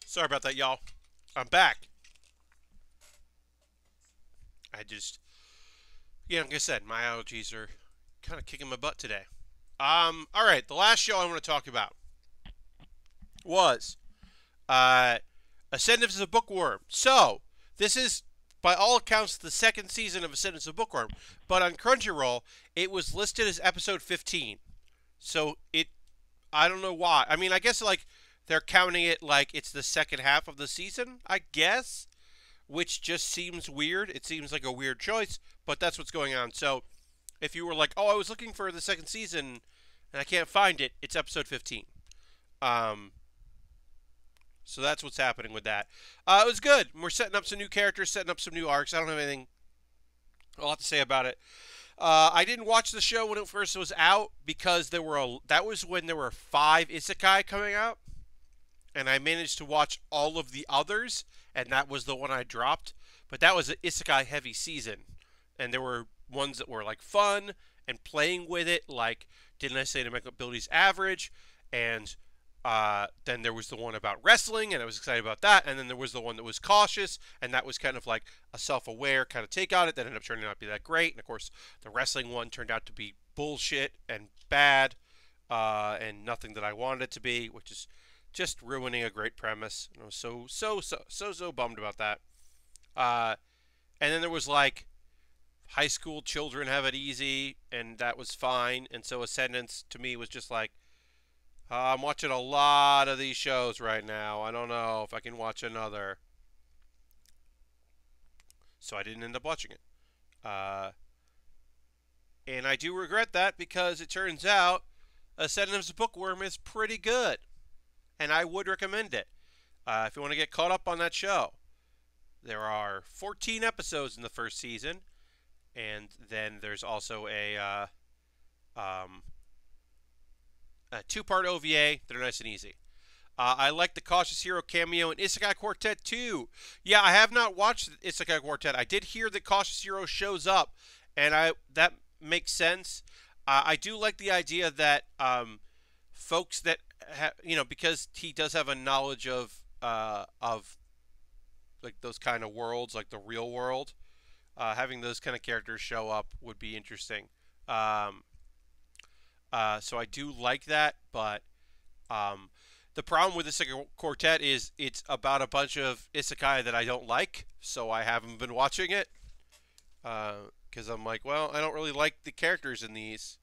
Sorry about that, y'all. I'm back. Like I said, my allergies are kind of kicking my butt today. All right, the last show I want to talk about was Ascendance of the Bookworm. So, this is, by all accounts, the second season of Ascendance of the Bookworm. But on Crunchyroll, it was listed as episode 15. So, I don't know why. I mean, I guess, like, they're counting it like it's the second half of the season, I guess, which just seems weird. It seems like a weird choice, but that's what's going on. So if you were like, oh, I was looking for the second season and I can't find it, it's episode 15. So that's what's happening with that. It was good. We're setting up some new characters, setting up some new arcs. I don't have anything a lot to say about it. I didn't watch the show when it first was out because that was when there were 5 isekai coming out. And I managed to watch all of the others, and that was the one I dropped. But that was an isekai-heavy season. And there were ones that were, like, fun and playing with it, like, didn't necessarily make abilities average, and Then there was the one about wrestling, and I was excited about that. And then there was the one that was cautious, and that was kind of like a self-aware kind of take on it that ended up turning out to be that great. And of course, the wrestling one turned out to be bullshit and bad, and nothing that I wanted it to be, which is just ruining a great premise. And I was so bummed about that. And then there was like high school children have it easy, and that was fine. And so Ascendance to me was just like, I'm watching a lot of these shows right now. I don't know if I can watch another. So I didn't end up watching it. And I do regret that because it turns out Ascendance Bookworm is pretty good. And I would recommend it if you want to get caught up on that show. There are 14 episodes in the first season. And then there's also a two-part OVA. They're nice and easy. I like the Cautious Hero cameo in Isekai Quartet 2. Yeah, I have not watched Isekai Quartet. I did hear that Cautious Hero shows up, and that makes sense. I do like the idea that folks that because he does have a knowledge of like those kind of worlds, like the real world. Having those kind of characters show up would be interesting. So I do like that, but the problem with Isekai Quartet is it's about a bunch of isekai that I don't like, so I haven't been watching it. Because I'm like, well, I don't really like the characters in these.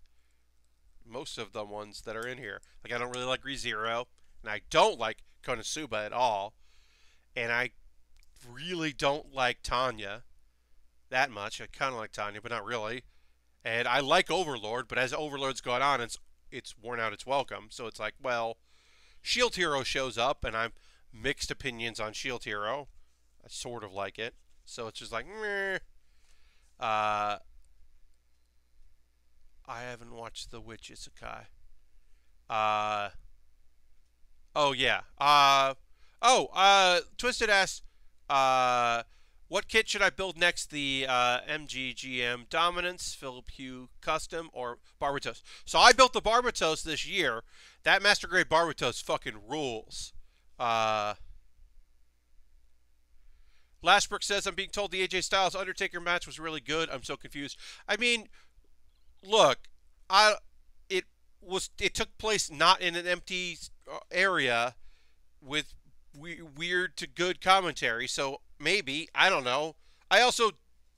Most of the ones that are in here. Like, I don't really like ReZero, and I don't like Konosuba at all. And I really don't like Tanya that much. I kind of like Tanya, but not really. And I like Overlord, but as Overlord's gone on, it's worn out its welcome. So it's like, well, Shield Hero shows up, and I'm mixed opinions on Shield Hero. I sort of like it. So it's just like, meh. I haven't watched The Witch Isekai. Oh, yeah. Twisted asked, what kit should I build next? The MGGM Dominance, Philip Hugh Custom, or Barbatos? So I built the Barbatos this year. That Master Grade Barbatos fucking rules. Lashbrook says, I'm being told the AJ Styles Undertaker match was really good. I'm so confused. I mean, look, it took place not in an empty area with weird to good commentary, so maybe, I don't know. I also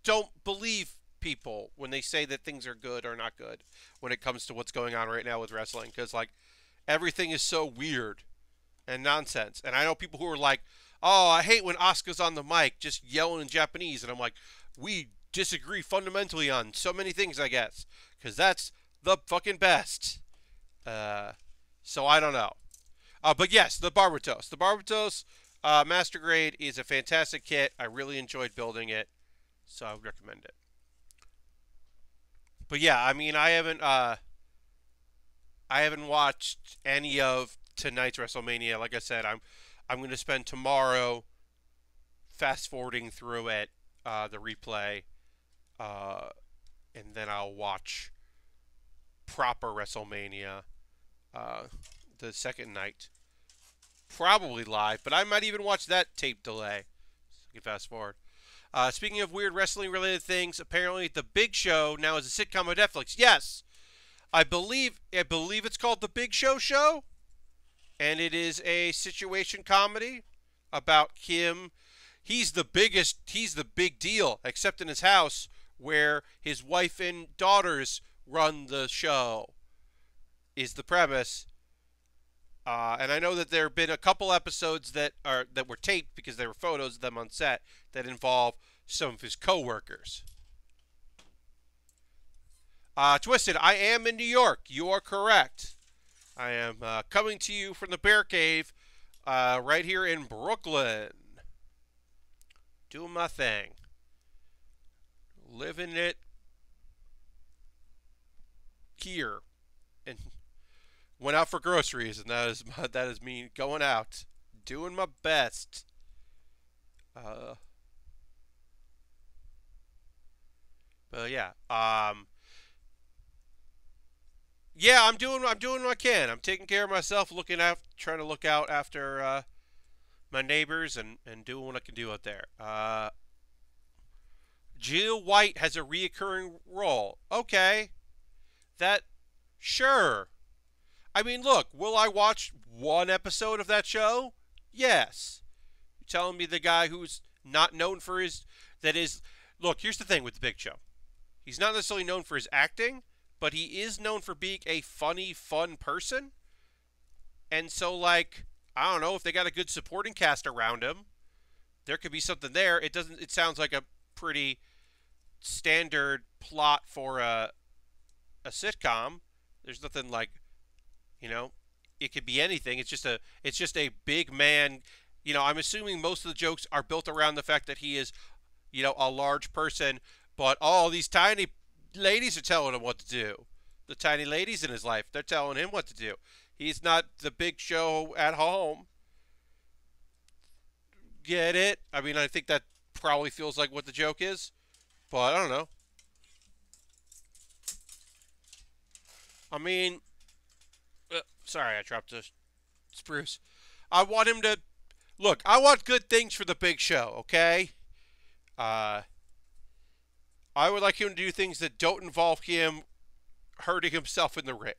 don't believe people when they say that things are good or not good when it comes to what's going on right now with wrestling, because like everything is so weird and nonsense. And I know people who are like, oh, I hate when Asuka's on the mic just yelling in Japanese, and I'm like, we disagree fundamentally on so many things, I guess, because that's the fucking best. So I don't know. But yes, the Barbatos. The Barbatos Master Grade is a fantastic kit. I really enjoyed building it, so I would recommend it. But yeah, I mean, I haven't watched any of tonight's WrestleMania. Like I said, I'm going to spend tomorrow fast forwarding through it, the replay, and then I'll watch proper WrestleMania the second night. Probably live, but I might even watch that tape delay. So you can fast forward. Speaking of weird wrestling-related things, apparently The Big Show now is a sitcom on Netflix. Yes, I believe it's called The Big Show Show, and it is a situation comedy about him. He's the big deal, except in his house where his wife and daughters run the show. Is the premise. And I know that there have been a couple episodes that were taped because there were photos of them on set that involve some of his co-workers. Twisted, I am in New York. You are correct. I am coming to you from the Bear Cave right here in Brooklyn. Doing my thing. Living it here. And went out for groceries, and that is me going out, doing my best. But yeah, yeah, I'm doing what I can. I'm taking care of myself, trying to look out after my neighbors and doing what I can do out there. Jill White has a reoccurring role. Okay, that sure. I mean, look, will I watch one episode of that show? Yes. You're telling me the guy who's not known for his that is look, here's the thing with the Big Show. He's not necessarily known for his acting, but he is known for being a funny, fun person. And so like, I don't know, if they got a good supporting cast around him, there could be something there. It sounds like a pretty standard plot for a sitcom. There's nothing like, you know, it could be anything. It's just a big man. You know, I'm assuming most of the jokes are built around the fact that he is, you know, a large person, but all these tiny ladies are telling him what to do. The tiny ladies in his life, they're telling him what to do. He's not the Big Show at home. Get it? I mean, I think that probably feels like what the joke is, but I don't know. I mean, sorry, I dropped a spruce. I want him to look. I want good things for the Big Show. Okay. I would like him to do things that don't involve him hurting himself in the ring.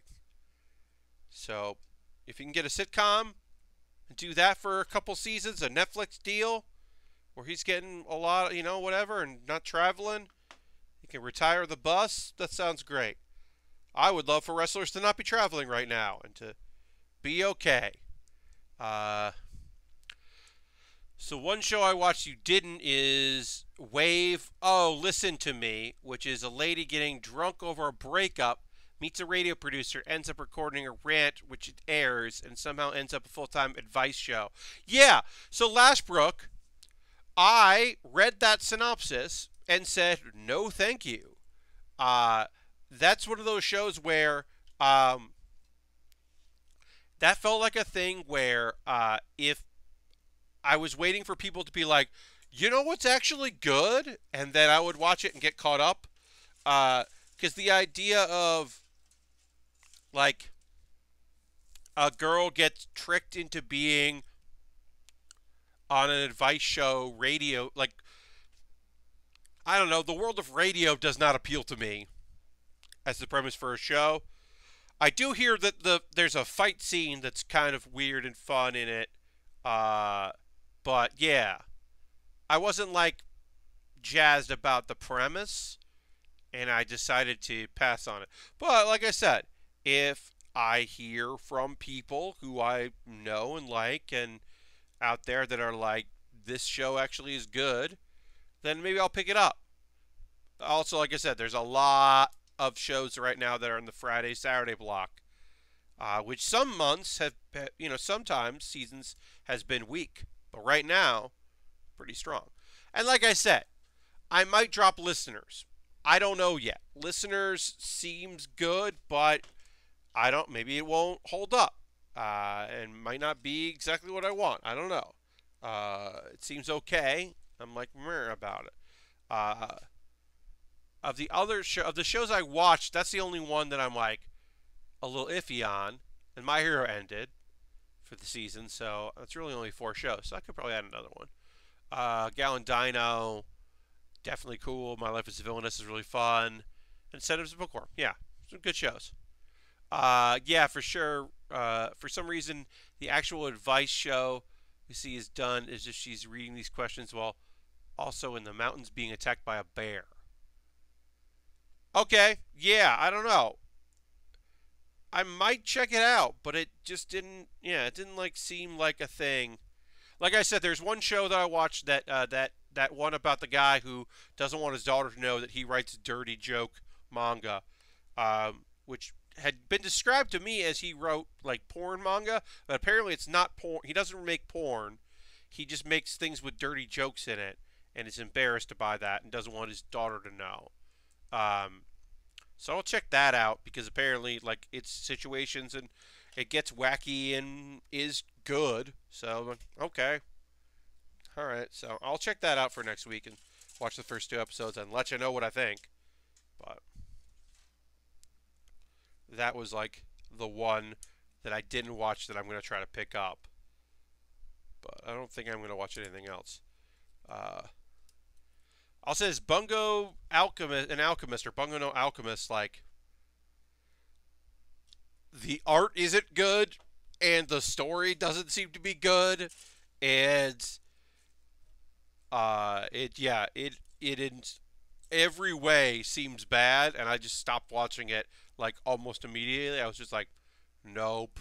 So, if you can get a sitcom and do that for a couple seasons, a Netflix deal where he's getting a lot, you know, whatever, and not traveling, he can retire the bus. That sounds great. I would love for wrestlers to not be traveling right now and to be okay. So one show I watched you didn't is Wave, Oh, Listen to Me, which is a lady getting drunk over a breakup, meets a radio producer, ends up recording a rant, which it airs, and somehow ends up a full-time advice show. Yeah, so Lashbrook, I read that synopsis and said, no thank you. That's one of those shows where that felt like a thing where if I was waiting for people to be like, you know what's actually good? And then I would watch it and get caught up. Because the idea of, like, a girl gets tricked into being on an advice show, radio, like, I don't know, the world of radio does not appeal to me as the premise for a show. I do hear that there's a fight scene that's kind of weird and fun in it. But yeah, I wasn't like jazzed about the premise, and I decided to pass on it. But like I said, if I hear from people who I know and like and out there that are like, this show actually is good, then maybe I'll pick it up. Also, like I said, there's a lot of shows right now that are in the Friday, Saturday block, which some months have, you know, sometimes seasons has been weak, but right now, pretty strong. And like I said, I might drop listeners. I don't know yet. Listeners seems good, but I don't. Maybe it won't hold up, and might not be exactly what I want. I don't know. It seems okay. I'm like meh about it. Of the shows I watched, that's the only one that I'm like a little iffy on. And My Hero ended for the season, so that's really only 4 shows. So I could probably add another one. Gal and Dino, definitely cool. My Life as a Villainess is really fun. And Ascendance and Bookworm, yeah, some good shows. Yeah, for sure. For some reason, the actual advice show we see is done is just she's reading these questions while also in the mountains being attacked by a bear. Okay, yeah, I don't know. I might check it out, but it just didn't. Yeah, it didn't like seem like a thing. Like I said, there's one show that I watched that one about the guy who doesn't want his daughter to know that he writes dirty joke manga, which had been described to me as he wrote like porn manga, but apparently it's not porn. He doesn't make porn. He just makes things with dirty jokes in it, and is embarrassed by that and doesn't want his daughter to know. So I'll check that out because apparently, like, it's situations and it gets wacky and is good. So, okay. All right. So I'll check that out for next week and watch the first 2 episodes and let you know what I think. But that was like the one that I didn't watch that I'm going to try to pick up. But I don't think I'm going to watch anything else. I'll say this, Bungo Alchemist, an Alchemist, or Bungo no Alchemist, like, the art isn't good, and the story doesn't seem to be good, and, it in every way seems bad, and I just stopped watching it, like, almost immediately. I was just like, nope.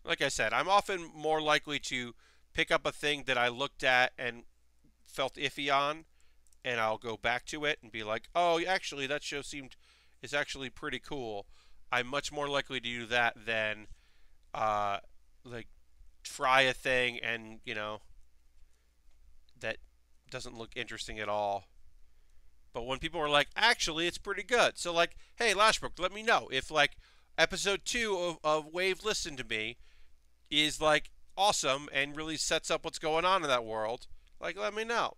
Like I said, I'm often more likely to pick up a thing that I looked at and felt iffy on, and I'll go back to it and be like, oh, actually, that show is actually pretty cool. I'm much more likely to do that than, like, try a thing and, that doesn't look interesting at all. But when people are like, actually, it's pretty good. So, like, hey, Lashbrook, let me know if, like, episode 2 of Wave Listen to Me is, like, awesome and really sets up what's going on in that world. Like, let me know.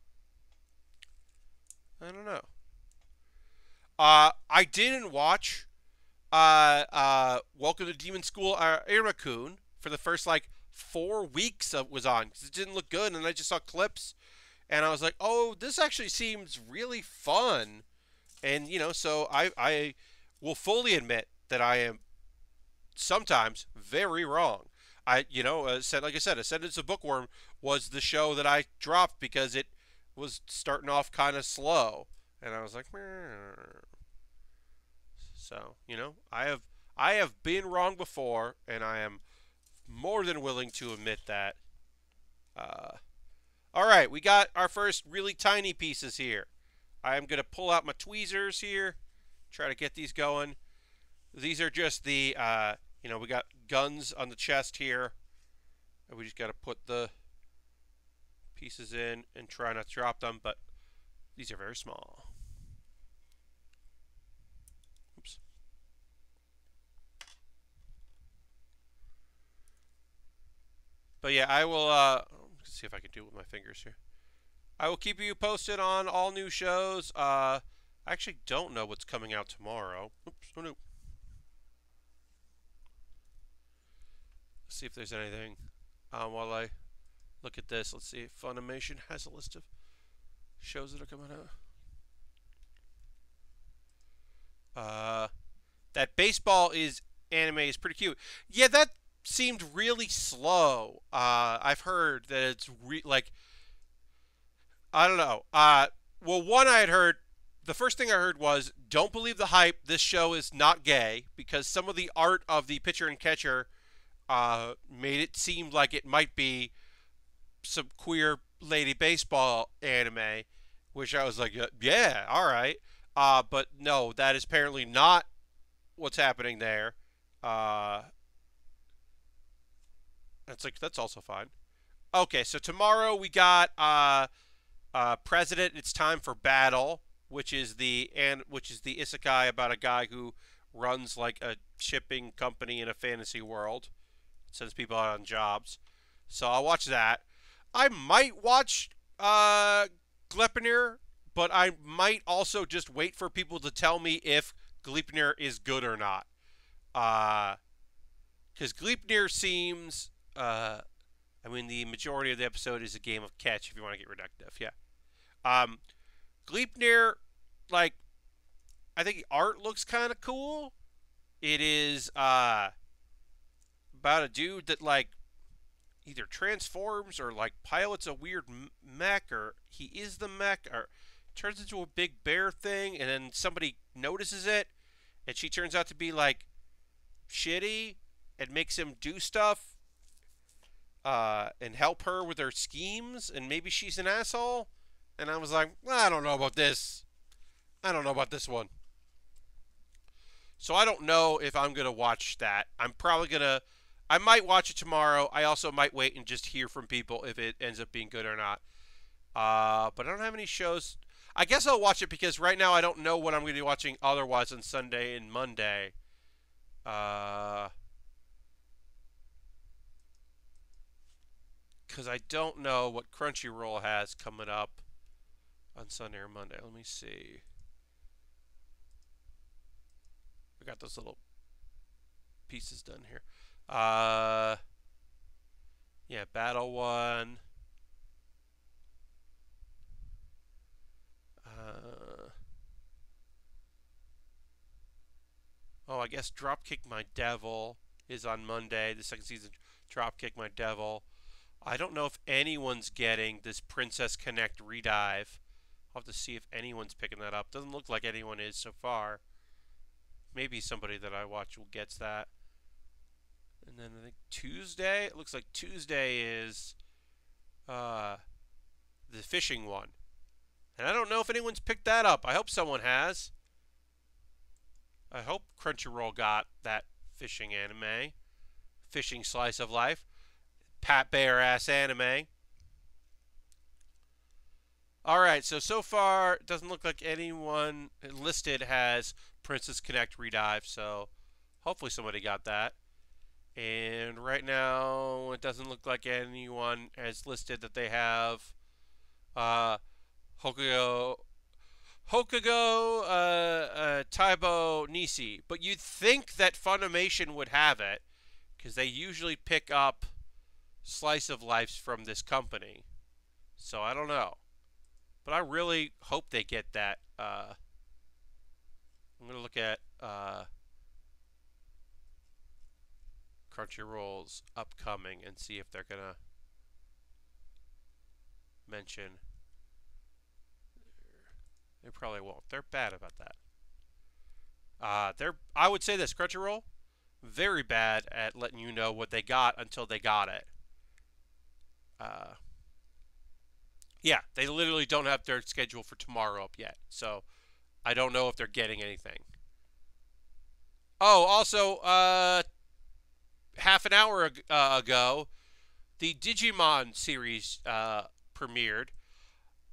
I don't know. I didn't watch Welcome to Demon School Irakun for the first, like, 4 weeks it was on, because it didn't look good, and I just saw clips, and I was like, oh, this actually seems really fun. And, so I will fully admit that I am sometimes very wrong. Like I said, Ascendance of Bookworm was the show that I dropped because it was starting off kind of slow, and I was like, meh. So, I have been wrong before, and I am more than willing to admit that. All right, we got our first really tiny pieces here. I am going to pull out my tweezers here, try to get these going. These are just the, we got guns on the chest here, and we just got to put the pieces in and try not to drop them, but these are very small. Oops. But yeah, I will, let's see if I can do it with my fingers here. I will keep you posted on all new shows. I actually don't know what's coming out tomorrow. Oops, oh no. Let's see if there's anything. While I look at this, let's see if Funimation has a list of shows that are coming out. That baseball anime is pretty cute. Yeah, that seemed really slow. I've heard that it's like, I don't know. Well, one I had heard, the first thing I heard was, don't believe the hype, this show is not gay, because some of the art of the pitcher and catcher made it seem like it might be some queer lady baseball anime, which I was like, yeah, all right. But no, that is apparently not what's happening there. It's like, that's also fine. Okay, so tomorrow we got President, It's Time for Battle, which is the isekai about a guy who runs like a shipping company in a fantasy world. Sends people out on jobs. So I'll watch that. I might watch Gleipnir, but I might also just wait for people to tell me if Gleipnir is good or not. Because Gleipnir seems, the majority of the episode is a game of catch, if you want to get reductive, yeah. Gleipnir, like, I think the art looks kind of cool. It is, about a dude that, like, either transforms or, like, pilots a weird mech, or he is the mech, or turns into a big bear thing, and then somebody notices it, and she turns out to be, like, shitty, and makes him do stuff, and help her with her schemes, and maybe she's an asshole, and I was like, well, I don't know about this. I don't know about this one. So I don't know if I'm going to watch that. I might watch it tomorrow. I also might wait and just hear from people if it ends up being good or not. But I don't have any shows. I guess I'll watch it because right now I don't know what I'm going to be watching otherwise on Sunday and Monday. Because I don't know what Crunchyroll has coming up on Sunday or Monday. Let me see. We got this little pieces done here. Yeah, Battle 1. Oh, I guess Dropkick My Devil is on Monday. The second season, Dropkick My Devil. I don't know if anyone's getting this Princess Connect redive. I'll have to see if anyone's picking that up. Doesn't look like anyone is so far. Maybe somebody that I watch will gets that. And then I think Tuesday, it looks like Tuesday is the fishing one. And I don't know if anyone's picked that up. I hope someone has. I hope Crunchyroll got that fishing anime. Fishing slice of life. Pat Baer ass anime. Alright, so far, it doesn't look like anyone listed has Princess Connect redive, so hopefully somebody got that. And right now, it doesn't look like anyone has listed that they have Hokugo Taibo Nisi. But you'd think that Funimation would have it, because they usually pick up slice of lives from this company. So I don't know. But I really hope they get that. I'm going to look at Crunchyroll's upcoming and see if they're going to mention. They probably won't. They're bad about that. I would say this, Crunchyroll, very bad at letting you know what they got until they got it. Yeah, they literally don't have their schedule for tomorrow up yet. So I don't know if they're getting anything. Oh, also, half an hour ago, the Digimon series premiered.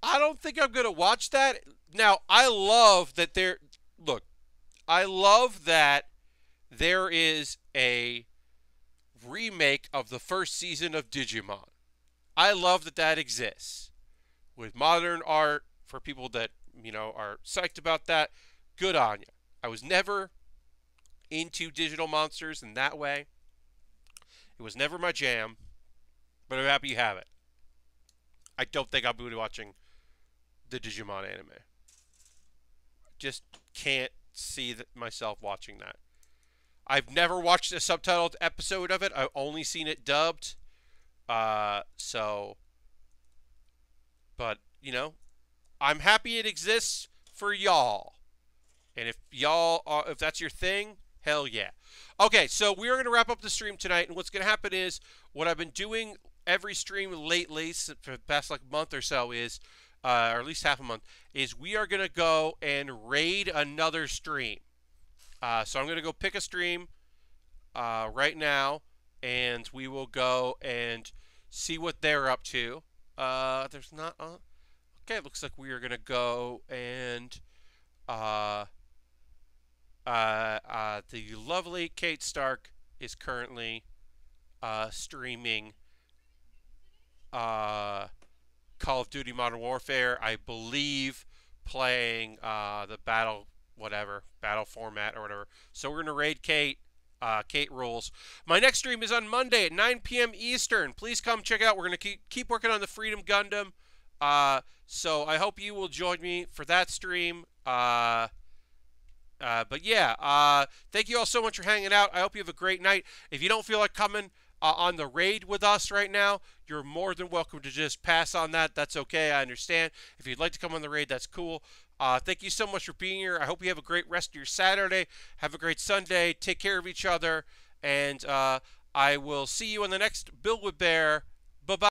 I don't think I'm going to watch that. Now, I love that I love that there is a remake of the first season of Digimon. I love that that exists. With modern art, for people that, are psyched about that, good on you. I was never into digital monsters in that way. It was never my jam, but I'm happy you have it. I don't think I'll be watching the Digimon anime. Just can't see myself watching that. I've never watched a subtitled episode of it. I've only seen it dubbed. But, I'm happy it exists for y'all. And if if that's your thing, hell yeah. Okay, so we are going to wrap up the stream tonight. And what's going to happen is, what I've been doing every stream lately, for the past month or so, is, or at least half a month, is we are going to go and raid another stream. So I'm going to go pick a stream right now, and we will go and see what they're up to. There's not... okay, it looks like we are going to go and... the lovely Kate Stark is currently streaming Call of Duty Modern Warfare, I believe, playing the battle format or whatever. So we're going to raid Kate. Kate rules. My next stream is on Monday at 9 p.m. Eastern. Please come check it out. We're going to keep working on the Freedom Gundam. So I hope you will join me for that stream. But yeah, thank you all so much for hanging out. I hope you have a great night. If you don't feel like coming on the raid with us right now, you're more than welcome to just pass on that. That's okay. I understand. If you'd like to come on the raid, that's cool. Thank you so much for being here. I hope you have a great rest of your Saturday. Have a great Sunday. Take care of each other. And I will see you on the next Build with Bear. Bye-bye.